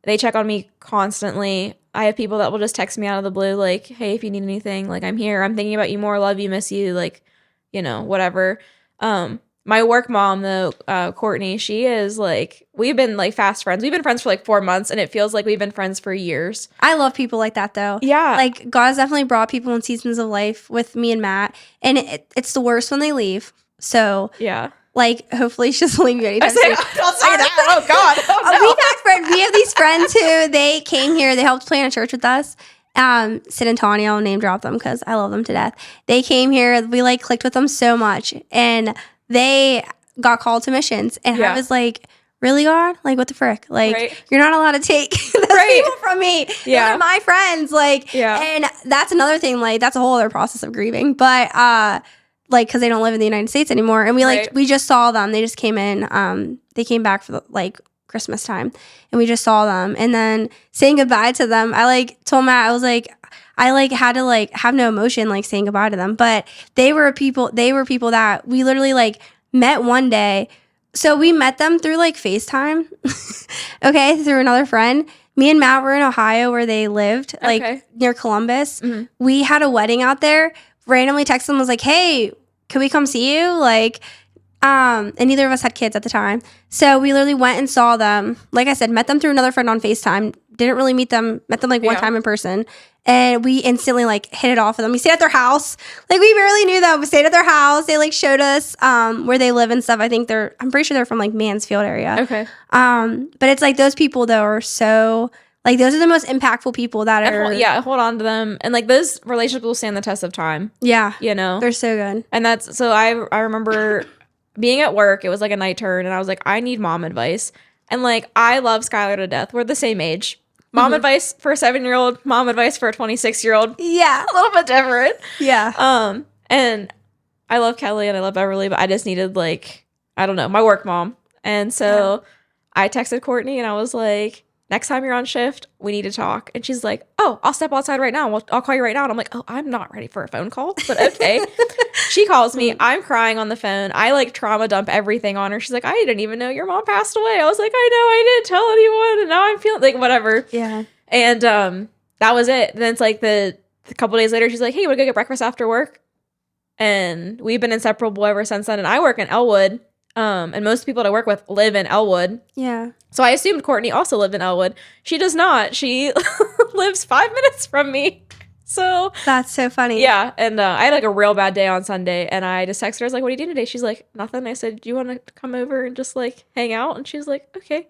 They check on me constantly. I have people that will just text me out of the blue, like, hey, if you need anything, like I'm here. I'm thinking about you more. Love you, miss you. Like, you know, whatever. My work mom though, Courtney, she is like, we've been like fast friends. We've been friends for like 4 months, and it feels like we've been friends for years. I love people like that though. Yeah. Like God has definitely brought people in seasons of life with me and Matt, and it's the worst when they leave. So yeah. Like, hopefully she doesn't leave you anytime soon. Don't say that. Oh, God. Oh, no. We have these friends who, they came here. They helped plant a church with us. San Antonio, I'll name drop them because I love them to death. They came here. We, like, clicked with them so much. And they got called to missions. And I was like, really, God? Like, what the frick? Like, you're not allowed to take those people from me. They're my friends. Like, and that's another thing. Like, that's a whole other process of grieving. But, like, because they don't live in the United States anymore. And we, like, we just saw them. They just came in. They came back for, like, Christmas time. And we just saw them. And then saying goodbye to them, I, like, told Matt, I was, like, I, like, had to, like, have no emotion, like, saying goodbye to them. But they were people that we literally, like, met one day. So we met them through, like, FaceTime. Okay? Through another friend. Me and Matt were in Ohio where they lived, like, near Columbus. Mm-hmm. We had a wedding out there. Randomly texted them, was like, hey, can we come see you? Like, and neither of us had kids at the time. So we literally went and saw them. Like I said, met them through another friend on FaceTime. Didn't really meet them. Met them like one time in person. And we instantly like hit it off with them. We stayed at their house. Like we barely knew them. We stayed at their house. They like showed us where they live and stuff. I'm pretty sure they're from like Mansfield area. Okay. But it's like those people though are so... Like, those are the most impactful people that are... hold on to them. And, like, those relationships will stand the test of time. Yeah. You know? They're so good. And that's... So, I remember being at work. It was, like, a night turn. And I was like, I need mom advice. And, like, I love Skylar to death. We're the same age. Mom advice for a 7-year-old. Mom advice for a 26-year-old. Yeah. A little bit different. Yeah. And I love Kelly and I love Beverly, but I just needed like, I don't know, my work mom. And so I texted Courtney and I was like, next time you're on shift, we need to talk. And she's like, oh, I'll step outside right now. I'll call you right now. And I'm like, oh, I'm not ready for a phone call, but okay. She calls me. I'm crying on the phone. I like trauma dump everything on her. She's like, I didn't even know your mom passed away. I was like, I know, I didn't tell anyone. And now I'm feeling like whatever. Yeah. And that was it. And then it's like a couple days later, she's like, hey, you want to go get breakfast after work? And we've been inseparable ever since then. And I work in Elwood. And most people that I work with live in Elwood. Yeah. So I assumed Courtney also lived in Elwood. She does not. She lives 5 minutes from me. So that's so funny. Yeah. And I had like a real bad day on Sunday. And I just texted her. I was like, what are you doing today? She's like, nothing. I said, do you want to come over and just like hang out? And she's like, okay.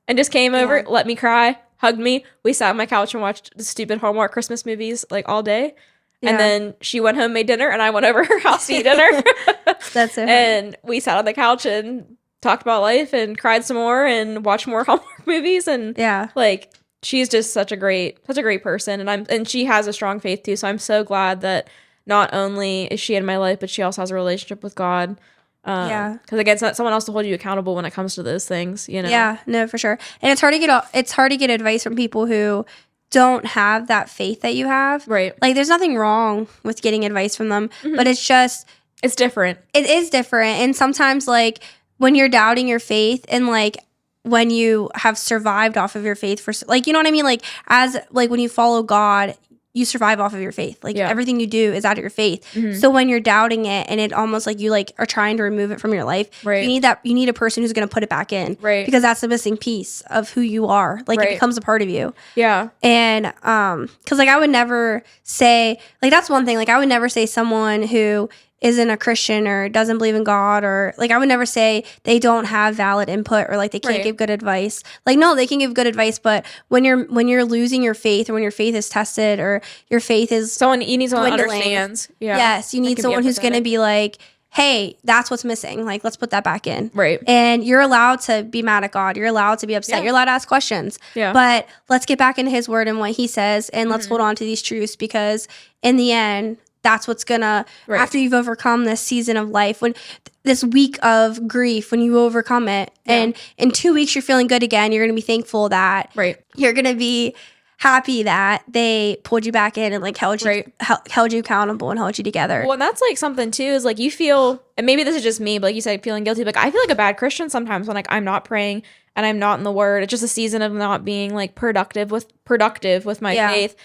And just came over, let me cry, hugged me. We sat on my couch and watched the stupid Hallmark Christmas movies like all day. Yeah. And then she went home, made dinner, and I went over her house to eat dinner. That's so funny. And we sat on the couch and talked about life and cried some more and watched more Hallmark movies. And like, she's just such a great person. And she has a strong faith too. So I'm so glad that not only is she in my life, but she also has a relationship with God. Because again, it's not someone else to hold you accountable when it comes to those things, you know? Yeah, no, for sure. And it's hard to get advice from people who don't have that faith that you have. Right. Like, there's nothing wrong with getting advice from them, but it's just... It's different. It is different. And sometimes, like, when you're doubting your faith and, like, when you have survived off of your faith for... Like, you know what I mean? Like, when you follow God... you survive off of your faith. Like everything you do is out of your faith. So when you're doubting it and it almost like you like are trying to remove it from your life, you need a person who's going to put it back in, because that's the missing piece of who you are. Like it becomes a part of you. Yeah. And because like I would never say, like, that's one thing. Like I would never say someone who isn't a Christian or doesn't believe in God, or like I would never say they don't have valid input or like they can't give good advice. Like, no, they can give good advice, but when you're losing your faith, or when your faith is tested, or your faith is you need someone who understands. Yes, you need someone who's going to be like, hey, that's what's missing. Like, let's put that back in. Right. And you're allowed to be mad at God. You're allowed to be upset. You're allowed to ask questions. Yeah. But let's get back into His Word and what He says, and let's hold on to these truths, because in the end, that's what's gonna, after you've overcome this season of life, when this week of grief, when you overcome it, and in 2 weeks you're feeling good again, you're gonna be thankful that you're gonna be happy that they pulled you back in and like held you accountable and held you together. Well, and that's like something too, is like you feel, and maybe this is just me, but like you said, feeling guilty. Like I feel like a bad Christian sometimes when like I'm not praying and I'm not in the Word. It's just a season of not being like productive with my faith.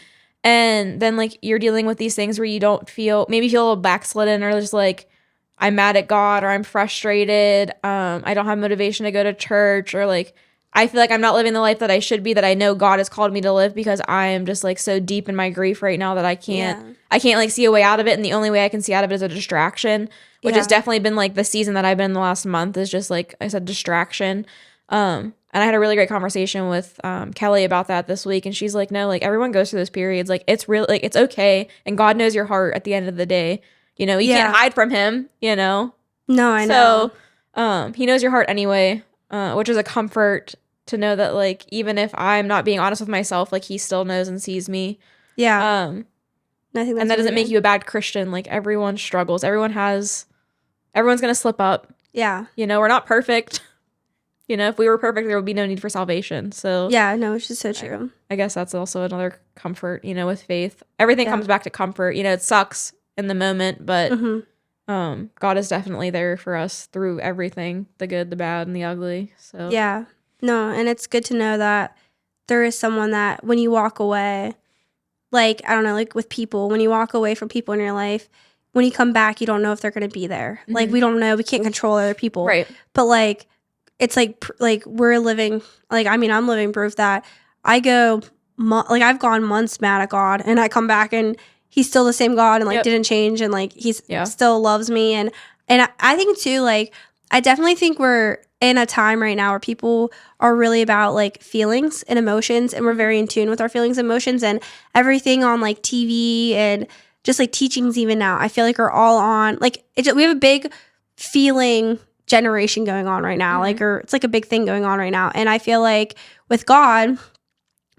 And then like you're dealing with these things where you don't feel, maybe you feel a little backslidden, or just like I'm mad at God, or I'm frustrated. I don't have motivation to go to church, or like I feel like I'm not living the life that I should be, that I know God has called me to live, because I am just like so deep in my grief right now that I can't like see a way out of it. And the only way I can see out of it is a distraction, which has definitely been like the season that I've been in the last month, is just like I said, distraction. And I had a really great conversation with Kelly about that this week. And she's like, no, like everyone goes through those periods. Like it's real, like it's okay. And God knows your heart at the end of the day. You know, you can't hide from Him, you know? No, I know. So He knows your heart anyway, which is a comfort to know that like, even if I'm not being honest with myself, like He still knows and sees me. Yeah. And that doesn't make you a bad Christian. Like everyone struggles. Everyone's going to slip up. Yeah. You know, we're not perfect. You know, if we were perfect, there would be no need for salvation. So yeah, no, it's just so true. I guess that's also another comfort, you know, with faith. Everything comes back to comfort. You know, it sucks in the moment, but God is definitely there for us through everything, the good, the bad, and the ugly. So yeah, no, and it's good to know that there is someone that when you walk away, like, I don't know, like with people, when you walk away from people in your life, when you come back, you don't know if they're going to be there. Like, we don't know. We can't control other people. Right. But like, it's like we're living, like, I mean, I'm living proof that I go, like, I've gone months mad at God, and I come back and He's still the same God, and like didn't change, and like He's still loves me. And I think too, like, I definitely think we're in a time right now where people are really about like feelings and emotions, and we're very in tune with our feelings and emotions, and everything on like TV and just like teachings even now, I feel like are all on like we have a big feeling generation going on right now, like, or it's like a big thing going on right now. And I feel like with God,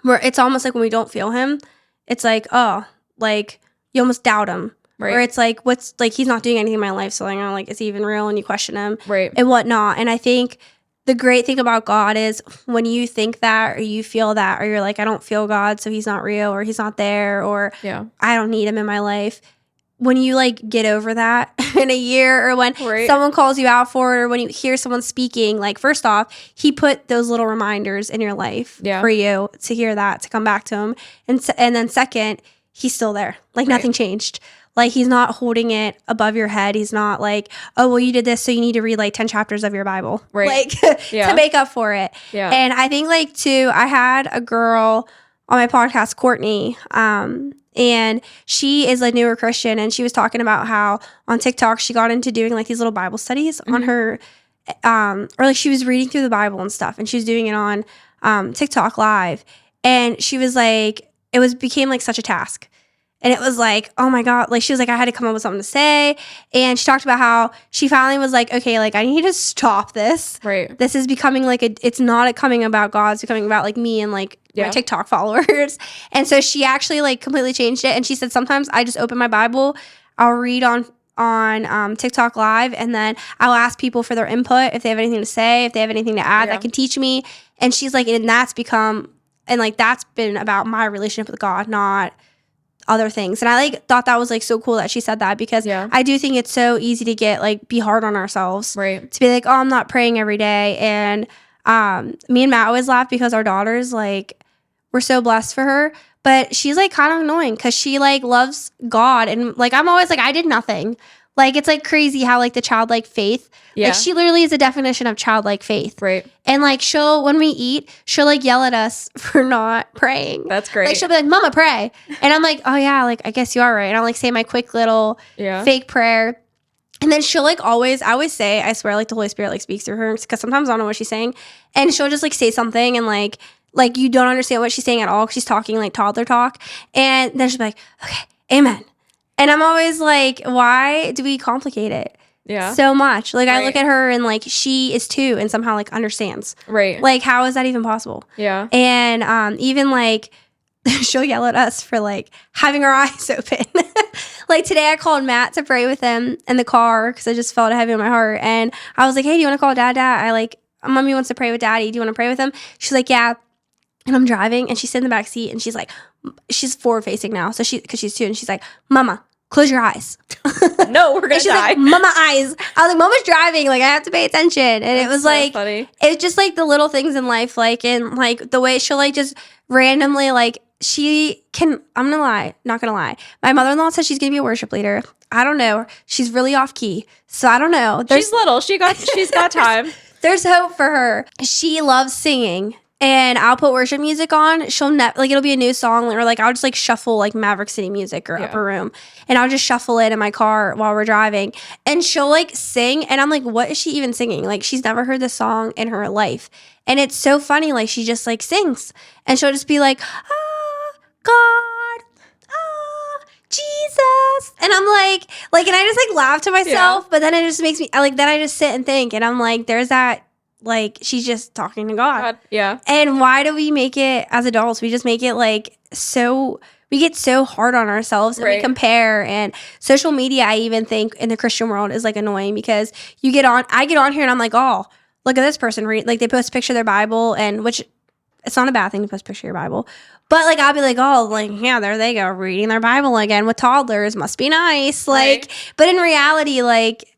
where it's almost like when we don't feel Him, it's like, oh, like you almost doubt Him. Right. Or it's like, what's like, he's not doing anything in my life. So like, is he even real? And you question him. Right. And whatnot. And I think the great thing about God is when you think that or you feel that or you're like, I don't feel God, so he's not real or he's not there or I don't need him in my life. When you like get over that in a year or when someone calls you out for it or when you hear someone speaking, like first off, he put those little reminders in your life for you to hear that, to come back to him. And then second, he's still there. Like nothing changed. Like, he's not holding it above your head. He's not like, oh, well, you did this, so you need to read, like, 10 chapters of your Bible. Like, to make up for it. Yeah. And I think, like, too, I had a girl on my podcast, Courtney, and she is a newer Christian, and she was talking about how on TikTok she got into doing, like, these little Bible studies on her, or, like, she was reading through the Bible and stuff, and she was doing it on TikTok Live. And she was like, became, like, such a task. And it was like, oh my God, like she was like, I had to come up with something to say. And she talked about how she finally was like, okay, like I need to stop this. Right. This is becoming like it's not coming about God, it's becoming about like me and like my TikTok followers. And so she actually like completely changed it. And she said, sometimes I just open my Bible, I'll read on TikTok Live, and then I'll ask people for their input if they have anything to say, if they have anything to add that can teach me. And she's like, and that's been about my relationship with God, not other things. And I like thought that was like so cool that she said that, because I do think it's so easy to get like be hard on ourselves, right? To be like, oh, I'm not praying every day. And me and Matt always laugh because our daughters, like, we're so blessed for her, but she's like kind of annoying because she like loves God, and like I'm always like, I did nothing. Like, it's like crazy how like the childlike faith, like she literally is a definition of childlike faith. Right. And like when we eat, she'll like yell at us for not praying. That's great. Like she'll be like, Mama, pray. And I'm like, oh yeah, like I guess you are right. And I'll like say my quick little fake prayer. And then she'll like I always say, I swear, like the Holy Spirit like speaks through her, because sometimes I don't know what she's saying. And she'll just like say something and like you don't understand what she's saying at all, because she's talking like toddler talk. And then she'll be like, okay, amen. And I'm always like, why do we complicate it so much? Like, I look at her and, like, she is 2 and somehow, like, understands. Right. Like, how is that even possible? Yeah. And even, like, she'll yell at us for, like, having our eyes open. Like, today I called Matt to pray with him in the car because I just felt it heavy on my heart. And I was like, hey, do you want to call Dad? Mommy wants to pray with Daddy. Do you want to pray with him? She's like, yeah. And I'm driving, and she's sitting in the back seat, and she's like, she's forward facing now, so because she's 2, and she's like, Mama, close your eyes. No, we're gonna die. Like, Mama, eyes. I was like, Mama's driving, like I have to pay attention. And it was so like funny. It's just like the little things in life, like, and like the way she'll like just randomly like I'm not gonna lie. My mother-in-law said she's gonna be a worship leader. I don't know. She's really off key, so I don't know. She's little. She's got time. There's hope for her. She loves singing. And I'll put worship music on. She'll like it'll be a new song, or like I'll just like shuffle like Maverick City music or Upper Room, and I'll just shuffle it in my car while we're driving. And she'll like sing, and I'm like, what is she even singing? Like, she's never heard this song in her life, and it's so funny. Like, she just like sings, and she'll just be like, God, Jesus, and I'm like, and I just like laugh to myself, but then it just makes me like, then I just sit and think, and I'm like, there's that. Like, she's just talking to God. Yeah. And why do we make it as adults? We just make it like we get so hard on ourselves, and we compare. And social media, I even think in the Christian world, is like annoying, because I get on here and I'm like, oh, look at this person read, like they post a picture of their Bible, and which it's not a bad thing to post a picture of your Bible. But like, I'll be like, oh, like, yeah, there they go, reading their Bible again with toddlers, must be nice. Like, but in reality, like,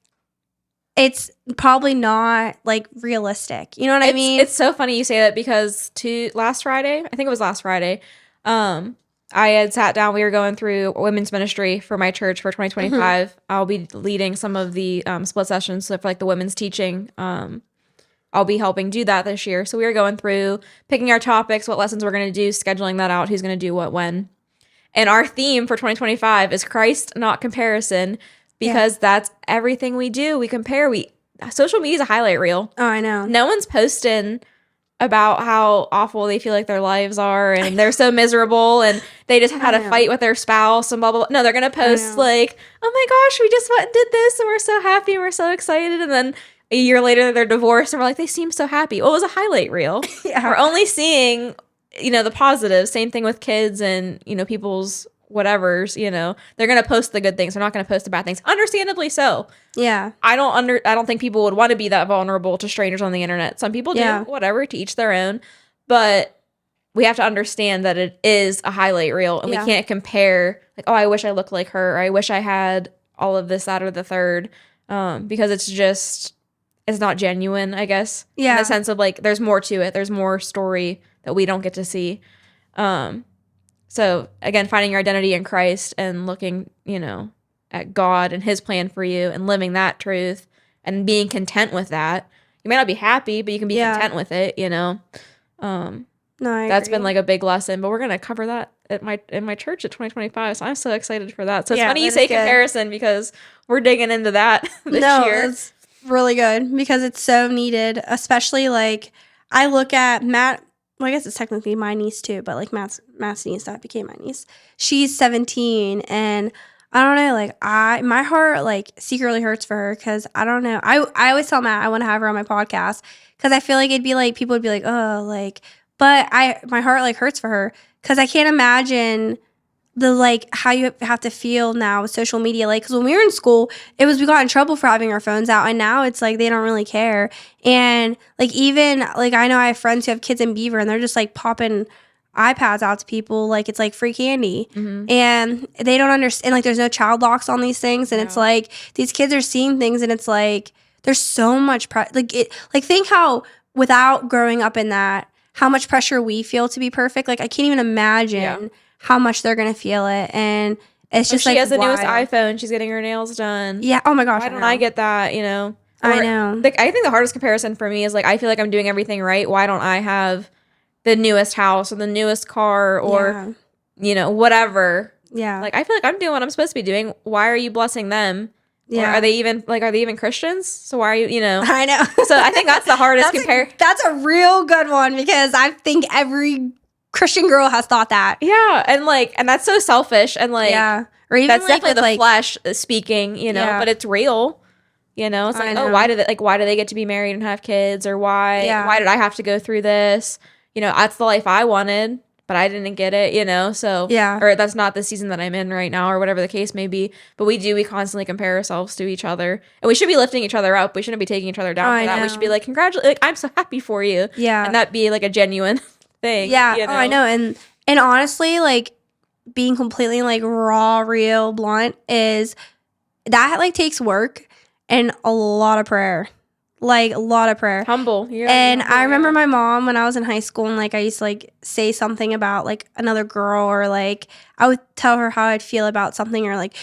it's probably not like realistic. You know what I mean? It's so funny you say that, because last Friday, I think it was last Friday, I had sat down, we were going through women's ministry for my church for 2025. Mm-hmm. I'll be leading some of the split sessions. So for like the women's teaching, I'll be helping do that this year. So we were going through picking our topics, what lessons we're going to do, scheduling that out, who's going to do what when. And our theme for 2025 is Christ, not comparison. Because that's everything we do. We compare. Social media is a highlight reel. Oh, I know. No one's posting about how awful they feel like their lives are, and they're so miserable, and they just had a fight with their spouse and blah, blah, blah. No, they're going to post like, oh my gosh, we just went and did this, and we're so happy, and we're so excited. And then a year later, they're divorced, and we're like, they seem so happy. Well, it was a highlight reel. We're only seeing, the positives. Same thing with kids and, people's whatever's, you know, they're going to post the good things. They're not going to post the bad things. Understandably so. Yeah. I don't think people would want to be that vulnerable to strangers on the internet. Some people do, Yeah. whatever, to each their own. But we have to understand that it is a highlight reel, and we can't compare like, oh, I wish I looked like her, or I wish I had all of this, that, or the third, because it's not genuine, I guess. Yeah. In the sense of like, there's more to it. There's more story that we don't get to see. So again, finding your identity in Christ and looking, you know, at God and his plan for you and living that truth and being content with that. You may not be happy, but you can be content with it, you know. No, that's been like a big lesson, but we're going to cover that in my church at 2025. So I'm so excited for that. So it's funny you say comparison because we're digging into that this year. It's really good because it's so needed, especially like I look at Matt. Well, I guess it's technically my niece too, but like Matt's niece that became my niece. She's 17, and I don't know, like my heart like secretly hurts for her because I don't know. I always tell Matt I want to have her on my podcast because I feel like it'd be like people would be like, oh, like, but my heart like hurts for her because I can't imagine the like how you have to feel now with social media. Like, because when we were in school, it was we got in trouble for having our phones out, and now it's like they don't really care. And like even like I know I have friends who have kids in Beaver, and they're just like popping iPads out to people like it's like free candy, and they don't understand. Like, there's no child locks on these things, and it's like these kids are seeing things, and it's like there's so much think how without growing up in that, how much pressure we feel to be perfect. Like, I can't even imagine how much they're gonna feel it, and it's just she has the newest iPhone. She's getting her nails done. Yeah. Oh my gosh. Why don't I get that? You know. I know. I think the hardest comparison for me is like I feel like I'm doing everything right. Why don't I have the newest house or the newest car or you know, whatever? Yeah. Like I feel like I'm doing what I'm supposed to be doing. Why are you blessing them? Yeah. Or are they even Christians? So why are you, you know? I know. So I think that's the hardest That's a real good one because I think every Christian girl has thought that. Yeah, and that's so selfish, and like or even that's like definitely the flesh speaking, you know, but it's real. You know, it's like, oh, why do they get to be married and have kids, or why did I have to go through this? You know, that's the life I wanted, but I didn't get it, you know? So, or that's not the season that I'm in right now, or whatever the case may be. But we constantly compare ourselves to each other, and we should be lifting each other up. We shouldn't be taking each other down for that. We should be like, congratulate, like, I'm so happy for you. Yeah. And that be like a genuine thing. Yeah. You know? Oh, I know. And honestly, like, being completely like raw, real, blunt is that like takes work and a lot of prayer. Like a lot of prayer. Humble. And I remember my mom when I was in high school, and like I used to like say something about like another girl, or like I would tell her how I'd feel about something, or like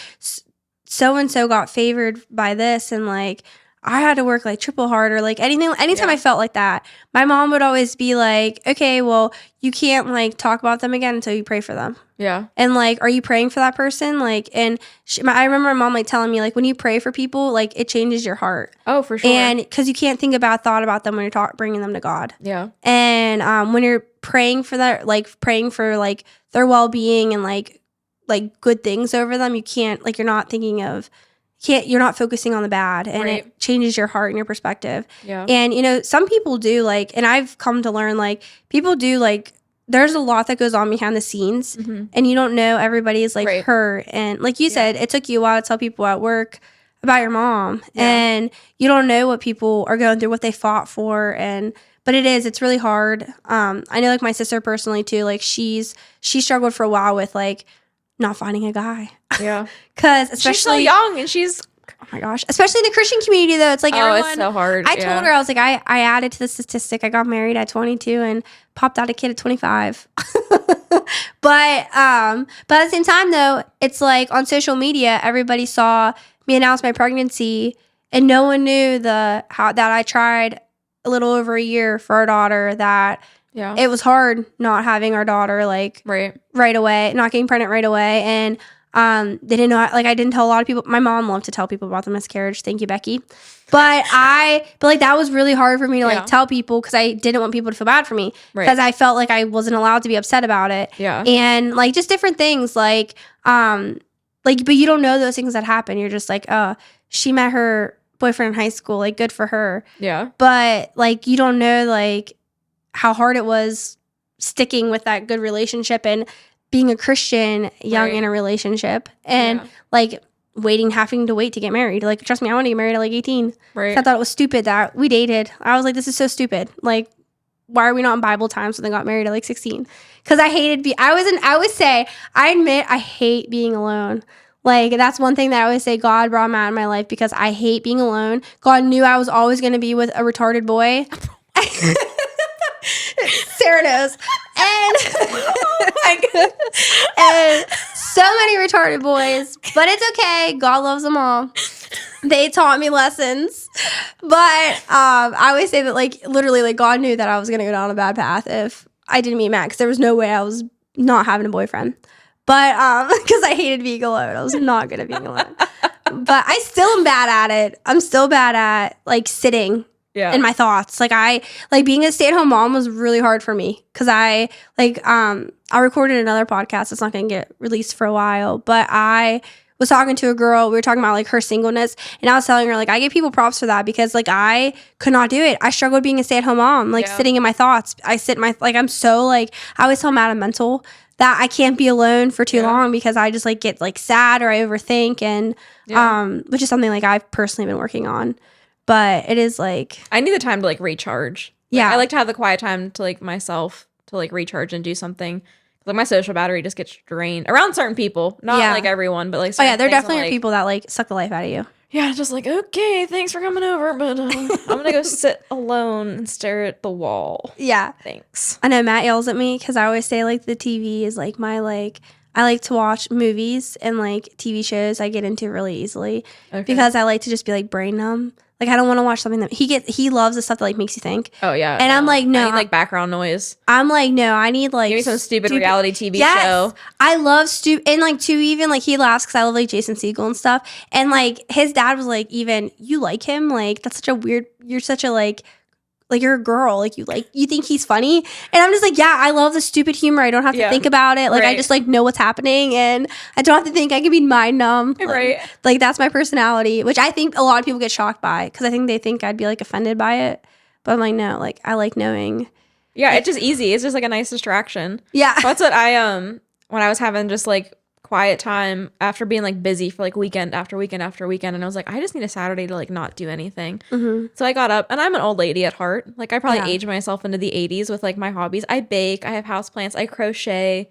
so and so got favored by this, and like I had to work like triple hard, or like anytime I felt like that, my mom would always be like, okay, well, you can't like talk about them again until you pray for them. Yeah. And like, are you praying for that person? Like, and I remember my mom like telling me like when you pray for people, like it changes your heart. Oh, for sure. And because you can't think about thought about them when you're bringing them to God. Yeah. And when you're praying for that, like praying for like their well-being and like good things over them, you can't like you're not focusing on the bad, and it changes your heart and your perspective. Yeah. And, you know, some people do like, and I've come to learn like people do like, there's a lot that goes on behind the scenes, and you don't know everybody is like her. And like you said, it took you a while to tell people at work about your mom, and you don't know what people are going through, what they fought for. But it's really hard. I know like my sister personally too, like she struggled for a while with like not finding a guy. Yeah. Because especially she's so young, and she's, oh my gosh, especially in the Christian community though, it's like everyone, it's so hard. I told her, I was like, I added to the statistic. I got married at 22 and popped out a kid at 25. But at the same time though, it's like on social media, everybody saw me announce my pregnancy, and no one knew that I tried a little over a year for our daughter, that it was hard not having our daughter like right away, not getting pregnant right away. And they didn't know, like I didn't tell a lot of people. My mom loved to tell people about the miscarriage. Thank you, Becky. But like that was really hard for me to like tell people, because I didn't want people to feel bad for me, because I felt like I wasn't allowed to be upset about it. Yeah. And like just different things like but you don't know those things that happen. You're just like, oh, she met her boyfriend in high school, like good for her. Yeah. But like you don't know like how hard it was sticking with that good relationship, and being a Christian young Right. in a relationship and like having to wait to get married. Like, trust me, I wanted to get married at like 18. Right. I thought it was stupid that we dated. I was like, this is so stupid. Like, why are we not in Bible times when they got married at like 16? Because I hated I admit I hate being alone. Like, that's one thing that I always say God brought him out in my life because I hate being alone. God knew I was always going to be with a retarded boy. Sarah knows. And, oh my goodness. And so many retarded boys. But it's okay. God loves them all. They taught me lessons. But I always say that, like, literally, like, God knew that I was going to go down a bad path if I didn't meet Matt because there was no way I was not having a boyfriend. But because I hated being alone. I was not good at being alone. But I still am bad at it. I'm still bad at, like, sitting in my thoughts. Like, being a stay-at-home mom was really hard for me because I recorded another podcast. It's not going to get released for a while. But I was talking to a girl. We were talking about, like, her singleness. And I was telling her, like, I give people props for that because, like, I could not do it. I struggled being a stay-at-home mom, like, sitting in my thoughts. I'm so, like, I always tell Matt I'm mental that I can't be alone for too long because I just, like, get, like, sad or I overthink and which is something, like, I've personally been working on. But it is, like, I need the time to, like, recharge. Like, I like to have the quiet time to, like, myself to, like, recharge and do something. Like, my social battery just gets drained around certain people, not like everyone, but like there definitely are people that, like, suck the life out of you. Yeah, just like, okay, thanks for coming over, but I'm gonna go sit alone and stare at the wall. Yeah, thanks. I know Matt yells at me because I always say, like, the TV is, like, my, like, I like to watch movies and, like, TV shows I get into really easily because I like to just be, like, brain numb. Like, I don't want to watch something that he loves the stuff that, like, makes you think. Oh, yeah. And I'm like, no. I need, like, background noise. I'm like, no, I need, like, give me some stupid reality TV show. I love and, like, too, even, like, he laughs because I love, like, Jason Segel and stuff. And, like, his dad was like, even, you like him? Like, that's such a weird, you're such a, like, you're a girl. Like, you think he's funny? And I'm just like, yeah, I love the stupid humor. I don't have to think about it. Like, I just, like, know what's happening. And I don't have to think. I can be mind numb. Like, that's my personality, which I think a lot of people get shocked by because I think they think I'd be, like, offended by it. But I'm like, no, like, I like knowing. Yeah, like, it's just easy. It's just, like, a nice distraction. Yeah. That's what when I was having just, like, quiet time after being, like, busy for, like, weekend after weekend after weekend, and I was like, I just need a Saturday to, like, not do anything. So I got up, and I'm an old lady at heart. Like, I probably aged myself into the 80s with, like, my hobbies. I bake, I have houseplants, I crochet.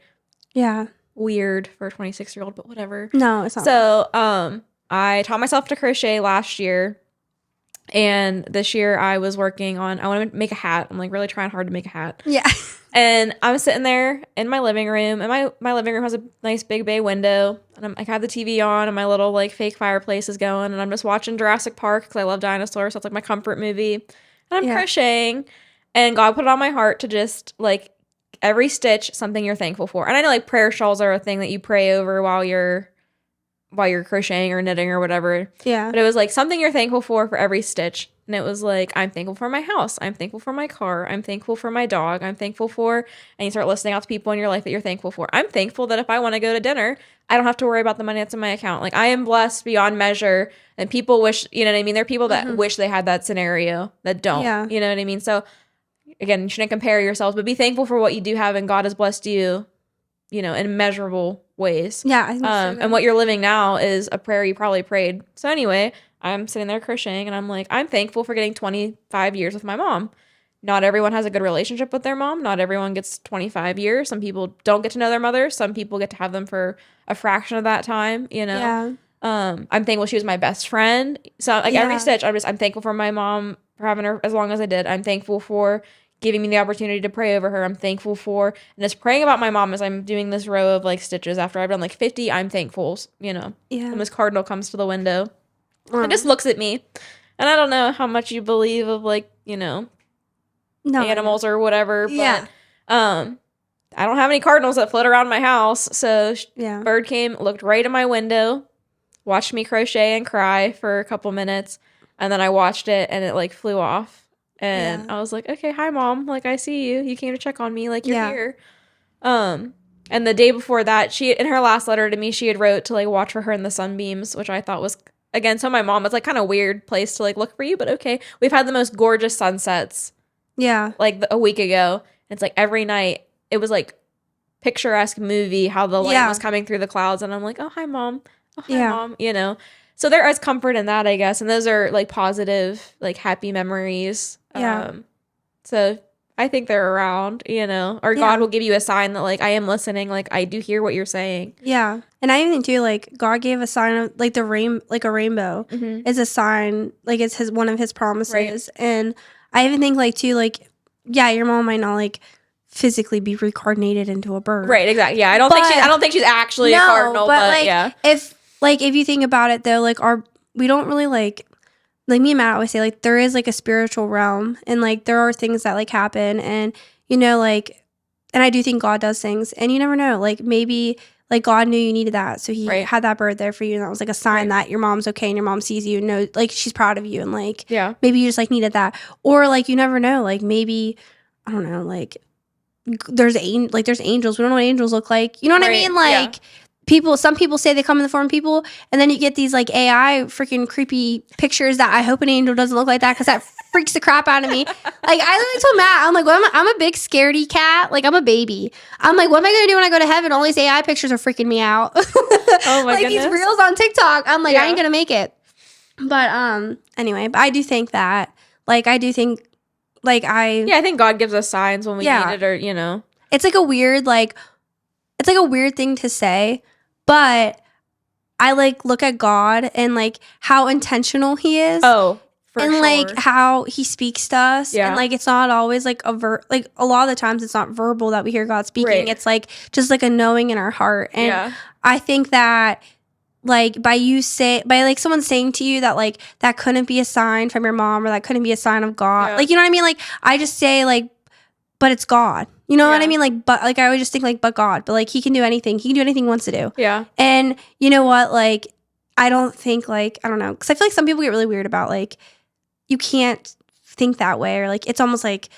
Yeah. Weird for a 26-year-old, but whatever. No, it's not. So I taught myself to crochet last year, and this year I was working on, I want to make a hat. I'm, like, really trying hard to make a hat. Yeah. And I was sitting there in my living room, and my living room has a nice big bay window, and I have the TV on, and my little, like, fake fireplace is going, and I'm just watching Jurassic Park because I love dinosaurs, so it's, like, my comfort movie, and I'm crocheting, and God put it on my heart to just, like, every stitch, something you're thankful for. And I know, like, prayer shawls are a thing that you pray over while you're crocheting or knitting or whatever. Yeah. But it was, like, something you're thankful for every stitch. And it was like, I'm thankful for my house. I'm thankful for my car. I'm thankful for my dog. I'm thankful for, and you start listing out to people in your life that you're thankful for. I'm thankful that if I want to go to dinner, I don't have to worry about the money that's in my account. Like, I am blessed beyond measure, and people wish, you know what I mean? There are people that wish they had that scenario that don't, you know what I mean? So again, you shouldn't compare yourselves, but be thankful for what you do have, and God has blessed you, you know, in immeasurable ways. Yeah. I think so. And what you're living now is a prayer you probably prayed. So anyway, I'm sitting there crocheting, and I'm like, I'm thankful for getting 25 years with my mom. Not everyone has a good relationship with their mom. Not everyone gets 25 years. Some people don't get to know their mother. Some people get to have them for a fraction of that time, you know? Yeah. I'm thankful she was my best friend. So, like, every stitch, I'm thankful for my mom for having her as long as I did. I'm thankful for giving me the opportunity to pray over her. I'm thankful for, and just praying about my mom as I'm doing this row of, like, stitches after I've done, like, 50, I'm thankful, you know? Yeah. When this cardinal comes to the window and just looks at me. And I don't know how much you believe of, like, you know, animals or whatever, but I don't have any cardinals that float around my house. So bird came, looked right in my window, watched me crochet and cry for a couple minutes, and then I watched it, and it, like, flew off. And I was like, okay, hi, Mom. Like, I see you. You came to check on me. Like, you're here. And the day before that, she, in her last letter to me, she had wrote to, like, watch for her in the sunbeams, which I thought was, again, so my mom, it's, like, kind of weird place to, like, look for you, but okay. We've had the most gorgeous sunsets. Yeah. Like, a week ago. It's, like, every night, it was, like, picturesque movie, how the light was coming through the clouds, and I'm like, oh, hi, Mom. Oh, hi, Mom. You know? So there is comfort in that, I guess. And those are like positive, like happy memories. Yeah. So I think they're around, you know, or God will give you a sign that like, I am listening. Like, I do hear what you're saying. Yeah. And I even think too, like, God gave a sign of like a rainbow is a sign, like it's one of his promises. Right. And I even think like too, like, yeah, your mom might not like physically be reincarnated into a bird. Right, exactly. Yeah. I don't think she's actually a cardinal, but like, yeah. If you think about it though, like we don't really like me and Matt always say, like, there is like a spiritual realm, and like there are things that like happen, and you know, like, and I do think God does things, and you never know, like maybe like God knew you needed that, so he had that bird there for you, and that was like a sign that your mom's okay and your mom sees you and knows, like, she's proud of you, and like maybe you just like needed that. Or like you never know, like maybe, I don't know, like there's angels, we don't know what angels look like, you know what I mean, like some people say they come in the form of people, and then you get these like AI freaking creepy pictures that I hope an angel doesn't look like that, because that freaks the crap out of me. Like, I literally told Matt, I'm like, well, I'm a big scaredy cat, like I'm a baby. I'm like, what am I gonna do when I go to heaven? All these AI pictures are freaking me out. Oh my like goodness. These reels on TikTok, I'm like, I ain't gonna make it. But anyway, but I do think that, like, I think God gives us signs when we need it, or you know, it's like a weird thing to say, but I like look at God and like how intentional he is. Oh, for sure. And like how he speaks to us. Yeah. And like it's not always like like a lot of the times it's not verbal that we hear God speaking. Right. It's like just like a knowing in our heart. And I think that like by like someone saying to you that like that couldn't be a sign from your mom, or that couldn't be a sign of God. Yeah. Like, you know what I mean? Like I just say like, but it's God. You know what I mean? Like, but like I would just think like, but God, but like he can do anything. He can do anything he wants to do. Yeah. And you know what? Like, I don't think like, I don't know. Cause I feel like some people get really weird about like, you can't think that way. Or like, it's almost like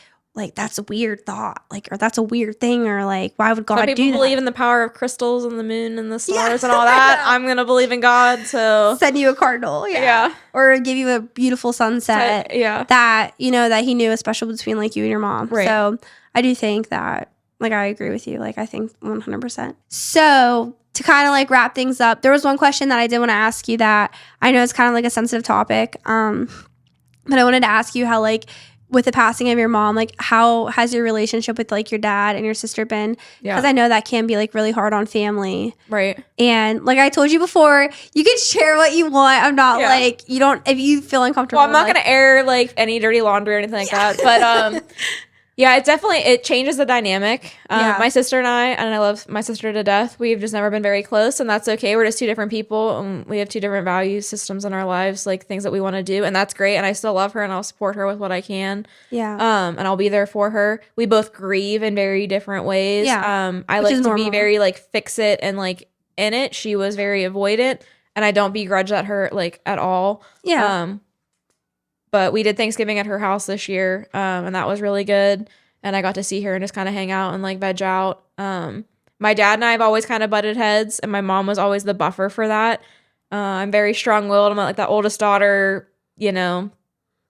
that's a weird thought. Like, or that's a weird thing. Or like, why would God do that? Some people believe in the power of crystals and the moon and the stars and all that. I'm going to believe in God. So send you a cardinal. Yeah. Or give you a beautiful sunset. That, you know, that he knew is special between like you and your mom. Right. So I do think that, like, I agree with you. Like, I think 100%. So to kind of like wrap things up, there was one question that I did want to ask you that I know it's kind of like a sensitive topic. But I wanted to ask you how, like, with the passing of your mom, like, how has your relationship with like your dad and your sister been? Because I know that can be like really hard on family. Right. And like I told you before, you can share what you want. I'm not like, you don't, if you feel uncomfortable. Well, I'm not going to air like any dirty laundry or anything like that. But yeah, it changes the dynamic. My sister and I love my sister to death. We've just never been very close, and that's okay. We're just two different people, and we have two different value systems in our lives, like things that we want to do, and that's great. And I still love her, and I'll support her with what I can. Yeah. And I'll be there for her. We both grieve in very different ways. Yeah. I like to be very like fix it and like in it. She was very avoidant, and I don't begrudge that her like at all. Yeah. But we did Thanksgiving at her house this year, and that was really good. And I got to see her and just kind of hang out and like veg out. My dad and I have always kind of butted heads, and my mom was always the buffer for that. I'm very strong-willed. I'm like the oldest daughter, you know,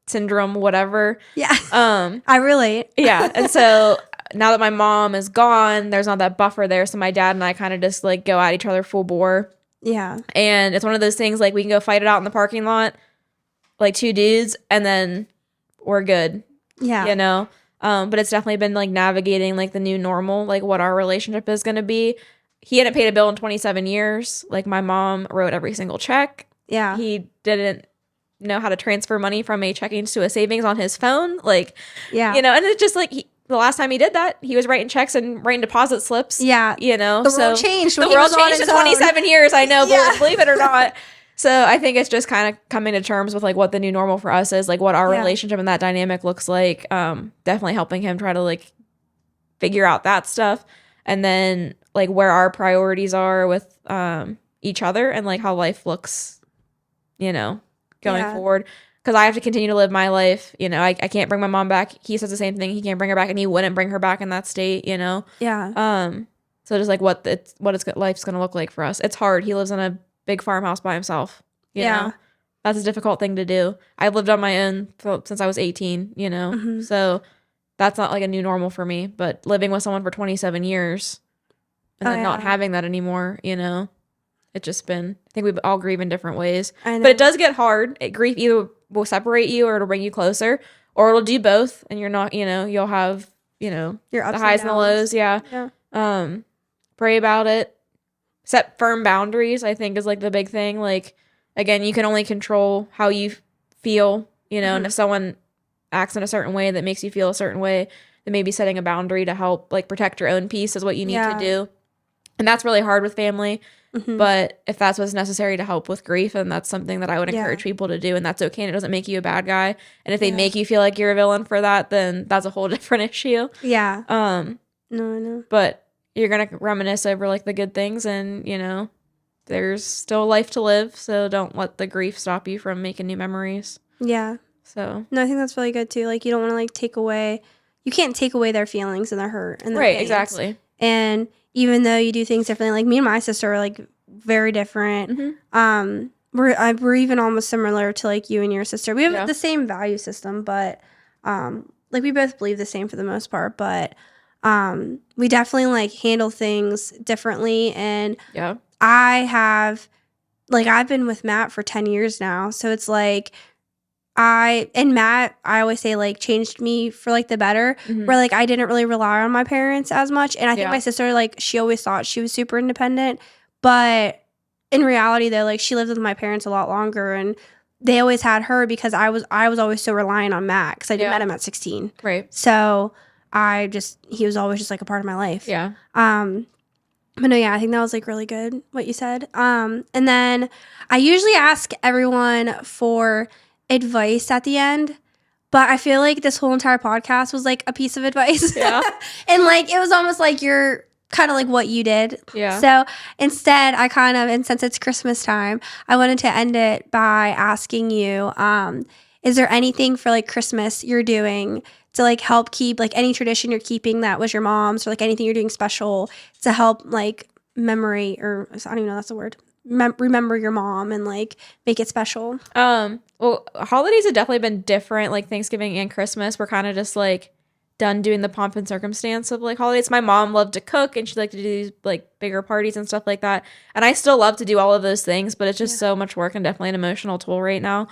syndrome, whatever. Yeah. I relate. Yeah. And so now that my mom is gone, there's not that buffer there. So my dad and I kind of just like go at each other full bore. Yeah. And it's one of those things like we can go fight it out in the parking lot, like two dudes, and then we're good. Yeah. You know? But it's definitely been like navigating like the new normal, like what our relationship is going to be. He hadn't paid a bill in 27 years. Like my mom wrote every single check. Yeah. He didn't know how to transfer money from a checking to a savings on his phone. Like, yeah. You know, and it's just like the last time he did that, he was writing checks and writing deposit slips. Yeah. You know, the world changed. The world changed in 27 years. I know, but believe it or not. So I think it's just kind of coming to terms with like what the new normal for us is, like what our relationship and that dynamic looks like. Definitely helping him try to like figure out that stuff, and then like where our priorities are with each other and like how life looks, you know, going forward. Because I have to continue to live my life. You know, I can't bring my mom back. He says the same thing. He can't bring her back, and he wouldn't bring her back in that state. You know. Yeah. So just like what life's gonna look like for us. It's hard. He lives in a big farmhouse by himself. You know? That's a difficult thing to do. I've lived on my own since I was 18, you know? So that's not like a new normal for me, but living with someone for 27 years, and then not having that anymore, you know. It's just been, I think we all grieve in different ways. I know. But it does get hard. Grief either will separate you or it'll bring you closer, or it'll do both, and you're not, you know, you'll have, you know, your ups the highs and and the lows. Yeah. Pray about it. Set firm boundaries, I think, is like the big thing. Like, again, you can only control how you feel, you know, and if someone acts in a certain way that makes you feel a certain way, then maybe setting a boundary to help like protect your own peace is what you need to do. And that's really hard with family. But if that's what's necessary to help with grief, and that's something that I would encourage people to do, and that's okay, and it doesn't make you a bad guy. And if they make you feel like you're a villain for that, then that's a whole different issue. Yeah. No, I know. But you're gonna reminisce over like the good things, and you know, there's still life to live, so don't let the grief stop you from making new memories. Yeah. So no, I think that's really good too. Like, you don't want to like take away, you can't take away their feelings and their hurt and their pains. Exactly. And even though you do things differently, like me and my sister are like very different. We're even almost similar to like you and your sister. We have the same value system, but like we both believe the same for the most part, but we definitely like handle things differently. And I've been with Matt for 10 years now, so it's like Matt, I always say, like, changed me for, like, the better, where, like, I didn't really rely on my parents as much, and I think my sister, like, she always thought she was super independent, but in reality, though, like, she lived with my parents a lot longer, and they always had her because I was always so reliant on Matt, because I met him at 16. Right. So, he was always just, like, a part of my life. Yeah. But no, I think that was, like, really good, what you said. And then I usually ask everyone for advice at the end, but I feel like this whole entire podcast was like a piece of advice. And like it was almost like you're kind of like what you did. So instead I and since it's Christmas time, I wanted to end it by asking you, is there anything for like Christmas you're doing to like help keep like any tradition you're keeping that was your mom's, or like anything you're doing special to help like memory, or I don't even know that's the word, remember your mom and like make it special? Well, holidays have definitely been different. Like Thanksgiving and Christmas, we're kind of just like done doing the pomp and circumstance of like holidays. My mom loved to cook, and she liked to do these like bigger parties and stuff like that. And I still love to do all of those things, but it's just so much work and definitely an emotional toll right now.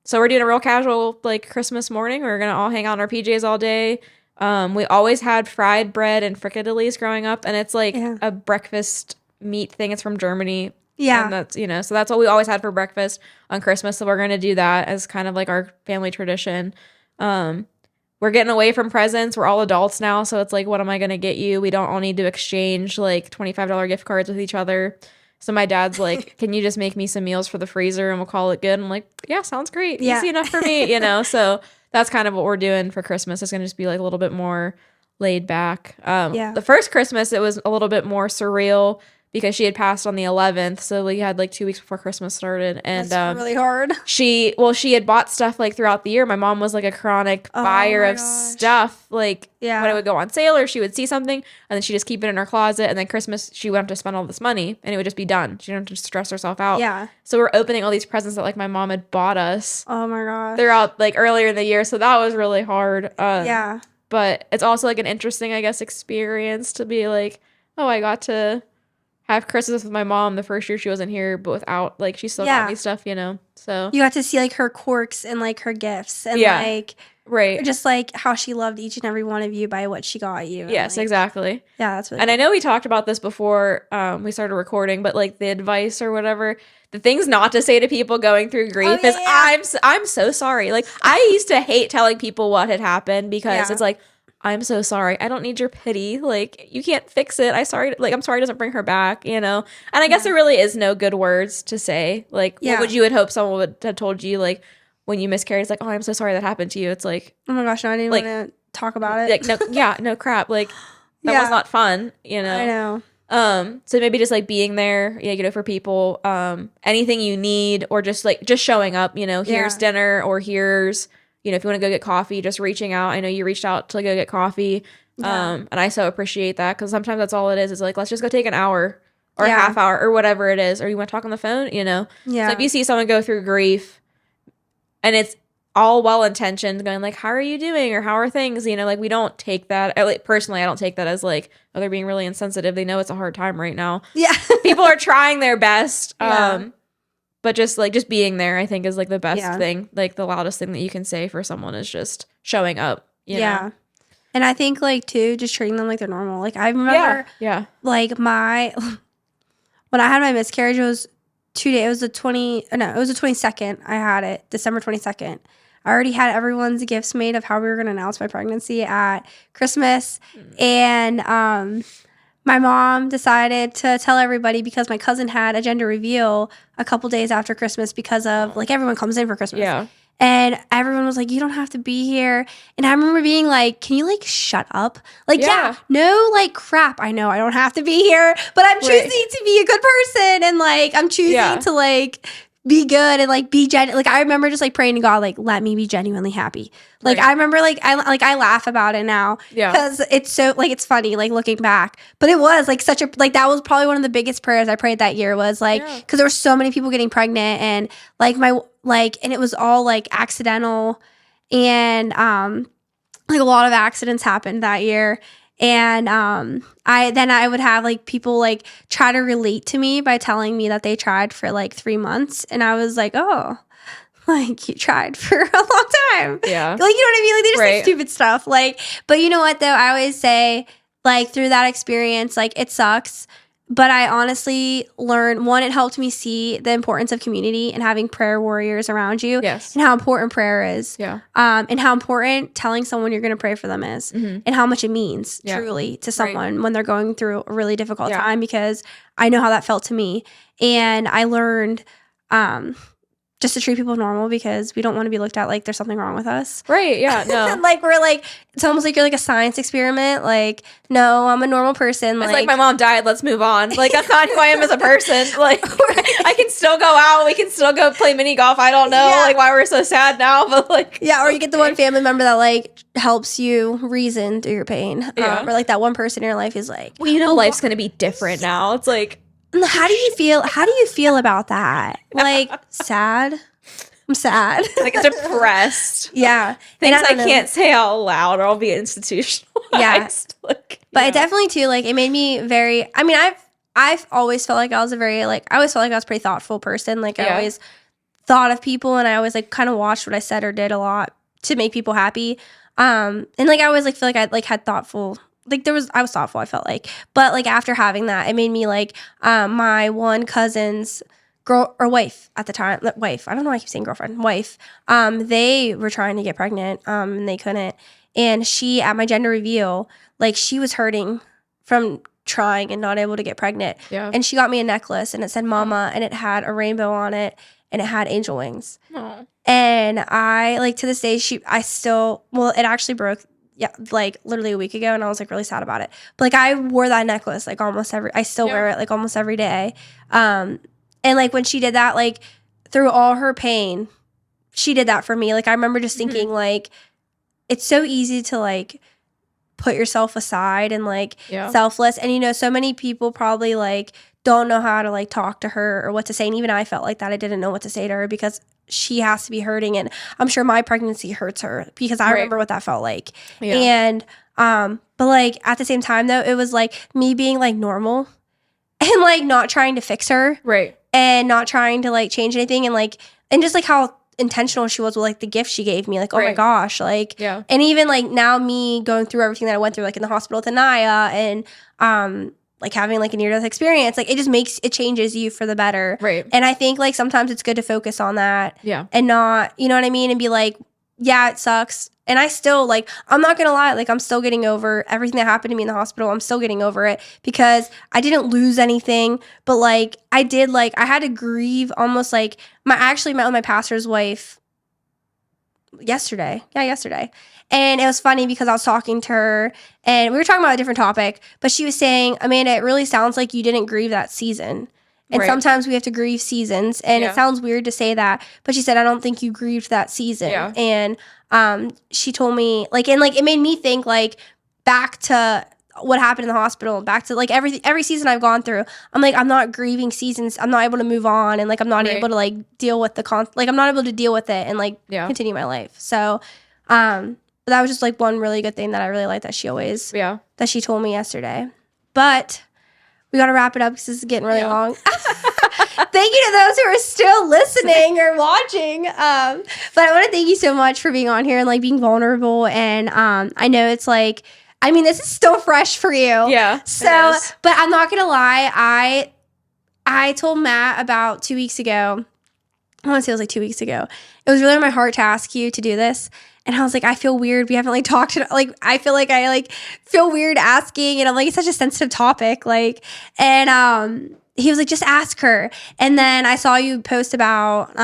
So we're doing a real casual like Christmas morning. We're gonna all hang out in our PJs all day. We always had fried bread and frikadeles growing up, and it's like a breakfast meat thing. It's from Germany. And that's, you know, so that's what we always had for breakfast on Christmas. So we're going to do that as kind of like our family tradition. We're getting away from presents. We're all adults now. So it's like, what am I going to get you? We don't all need to exchange like $25 gift cards with each other. So my dad's like, can you just make me some meals for the freezer and we'll call it good? I'm like, yeah, sounds great. Easy enough for me, you know? So that's kind of what we're doing for Christmas. It's going to just be like a little bit more laid back. The first Christmas, it was a little bit more surreal, because she had passed on the 11th, so we had like 2 weeks before Christmas started, and that's really hard. She had bought stuff like throughout the year. My mom was like a chronic buyer of stuff, like when it would go on sale or she would see something, and then she just keep it in her closet. And then Christmas, she wouldn't have to spend all this money, and it would just be done. She didn't have to stress herself out. So we're opening all these presents that like my mom had bought us. Oh my gosh. Throughout like earlier in the year, so that was really hard. But it's also like an interesting, I guess, experience to be like, oh, I got to have Christmas with my mom the first year she wasn't here, but without, like, she still got me stuff, you know? So you got to see, like, her quirks and, like, her gifts and, like, just, like, how she loved each and every one of you by what she got you. Yes, and, like, exactly. Yeah, that's really And I know we talked about this before we started recording, but, like, the advice or whatever, the things not to say to people going through grief is, I'm so sorry. Like, I used to hate telling people what had happened, because it's like, I'm so sorry. I don't need your pity. Like, you can't fix it. I'm sorry doesn't bring her back, you know? And I guess there really is no good words to say. Like, what would you had hoped someone would have told you, like, when you miscarried? It's like, oh, I'm so sorry that happened to you. It's like, oh my gosh, no, I didn't want to talk about it. Like, no crap. Like, that was not fun, you know? I know. So maybe just, like, being there, you know, for people, anything you need, or just showing up, you know, here's dinner, or here's, you know, if you want to go get coffee, just reaching out. I know you reached out to go get coffee. And I so appreciate that, because sometimes that's all it is. It's like, let's just go take an hour or a half hour or whatever it is. Or you want to talk on the phone, you know? So if you see someone go through grief, and it's all well-intentioned, going like, how are you doing? Or how are things? You know, like we don't take that, like, personally, I don't take that as like, oh, they're being really insensitive. They know it's a hard time right now. Yeah. People are trying their best. Yeah. But just being there, I think, is like the best Yeah. thing. Like the loudest thing that you can say for someone is just showing up. You know? And I think like too, just treating them like they're normal. Like I remember like when I had my miscarriage, it was 2 days. It was the 22nd. I had it, December 22nd. I already had everyone's gifts made of how we were going to announce my pregnancy at Christmas. And my mom decided to tell everybody because my cousin had a gender reveal a couple days after Christmas because of like everyone comes in for Christmas. Yeah. And everyone was like, you don't have to be here. And I remember being like, can you like shut up? Like, no, like crap. I know I don't have to be here, but I'm choosing to be a good person. And like, I'm choosing to like be good and like be like, I remember just like praying to God, like, let me be genuinely happy. Like, I remember like, I laugh about it now because it's so like, it's funny, like looking back, but it was like such a, like, that was probably one of the biggest prayers I prayed that year was like, cause there were so many people getting pregnant and like and it was all like accidental and like a lot of accidents happened that year. And I would have like people like try to relate to me by telling me that they tried for like 3 months. And I was like, oh, like you tried for a long time. Yeah. Like, you know what I mean? Like they just say stupid stuff. Like, but you know what though? I always say like through that experience, like it sucks. But I honestly learned, one, it helped me see the importance of community and having prayer warriors around you. Yes. And how important prayer is. Yeah. And how important telling someone you're going to pray for them is. Mm-hmm. And how much it means, truly, to someone when they're going through a really difficult time. Because I know how that felt to me. And I learned just to treat people normal because we don't want to be looked at like there's something wrong with us. Right, yeah, no. Like, we're like, it's almost like you're like a science experiment. Like, no, I'm a normal person. It's like my mom died, let's move on. Like, that's not who I am as a person. Like, I can still go out. We can still go play mini golf. I don't know, like, why we're so sad now, but like. Yeah, or you get the one family member that like helps you reason through your pain. Or like that one person in your life is like. Well, you know, life's going to be different now. It's like. How do you feel about that? Like, sad? I'm sad. Like, depressed. Yeah. Things I can't say out loud or I'll be institutionalized. Yeah. Like, but it definitely, too, like, it made me very, I mean, I've always felt like I was I always felt like I was a pretty thoughtful person. Like, I always thought of people and I always, like, kind of watched what I said or did a lot to make people happy. And, like, I always, like, feel like I, like, had thoughtful like I was thoughtful, I felt like. But like after having that, it made me like my one cousin's wife at the time. Wife. I don't know why I keep saying girlfriend. Wife. They were trying to get pregnant and they couldn't. And she, at my gender reveal, like she was hurting from trying and not able to get pregnant. Yeah. And she got me a necklace and it said mama and it had a rainbow on it and it had angel wings. Aww. And I, like to this day, it actually broke. Yeah, like literally a week ago, and I was like really sad about it. But like I wore that necklace like I still wear it like almost every day. And like when she did that, like through all her pain, she did that for me. Like I remember just thinking like it's so easy to like put yourself aside and like selfless. And you know, so many people probably like don't know how to like talk to her or what to say. And even I felt like that. I didn't know what to say to her because she has to be hurting, and I'm sure my pregnancy hurts her because I remember what that felt like. Yeah. And but like at the same time though, it was like me being like normal and like not trying to fix her. Right. And not trying to like change anything and just like how intentional she was with like the gift she gave me. Like, oh my gosh. Like and even like now me going through everything that I went through like in the hospital with Anaya and like having like a near-death experience, like it changes you for the better. Right. And I think like sometimes it's good to focus on that. Yeah. And not, you know what I mean? And be like, yeah, it sucks. And I still like, I'm not going to lie. Like I'm still getting over everything that happened to me in the hospital. I'm still getting over it because I didn't lose anything, but like I did, like I had to grieve almost like I actually met with my pastor's wife yesterday. Yeah, yesterday. And it was funny because I was talking to her and we were talking about a different topic, but she was saying, Amanda, it really sounds like you didn't grieve that season. And sometimes we have to grieve seasons. And it sounds weird to say that, but she said, I don't think you grieved that season. Yeah. And she told me like, and like it made me think like back to what happened in the hospital, back to like every season I've gone through. I'm like, I'm not grieving seasons. I'm not able to move on, and like I'm not able to like deal with like I'm not able to deal with it and like continue my life. So, but that was just like one really good thing that I really liked that she always that she told me yesterday. But we got to wrap it up because this is getting really long. Thank you to those who are still listening or watching. But I want to thank you so much for being on here and like being vulnerable. And I know it's like, I mean, this is still fresh for you. Yeah. So, but I'm not gonna lie. I told Matt about 2 weeks ago. I want to say it was like 2 weeks ago. It was really on my heart to ask you to do this. And I was like, I feel weird. We haven't like talked. Like, I feel like I like feel weird asking. And I'm like, it's such a sensitive topic. Like, and he was like, just ask her. And then I saw you post about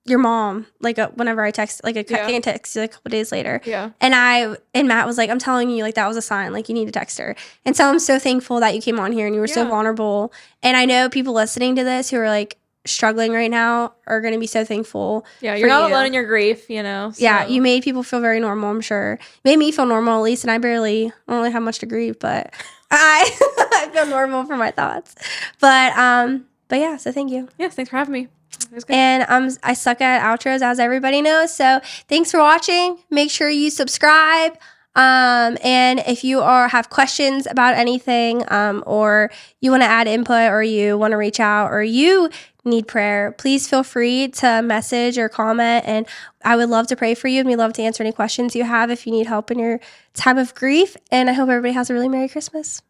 your mom, like whenever I text, like I think I texted you like a couple days later. Yeah. And Matt was like, I'm telling you, like that was a sign, like you need to text her. And so I'm so thankful that you came on here and you were so vulnerable. And I know people listening to this who are like struggling right now are going to be so thankful. Yeah, you're not alone in your grief, you know. So. Yeah, you made people feel very normal, I'm sure. Made me feel normal at least, and I don't really have much to grieve, but I feel normal for my thoughts. But yeah, so thank you. Yes, thanks for having me. It was good. And I suck at outros, as everybody knows. So thanks for watching. Make sure you subscribe. And if you have questions about anything, or you want to add input, or you want to reach out, or you need prayer, please feel free to message or comment. And I would love to pray for you. And we'd love to answer any questions you have if you need help in your time of grief. And I hope everybody has a really Merry Christmas.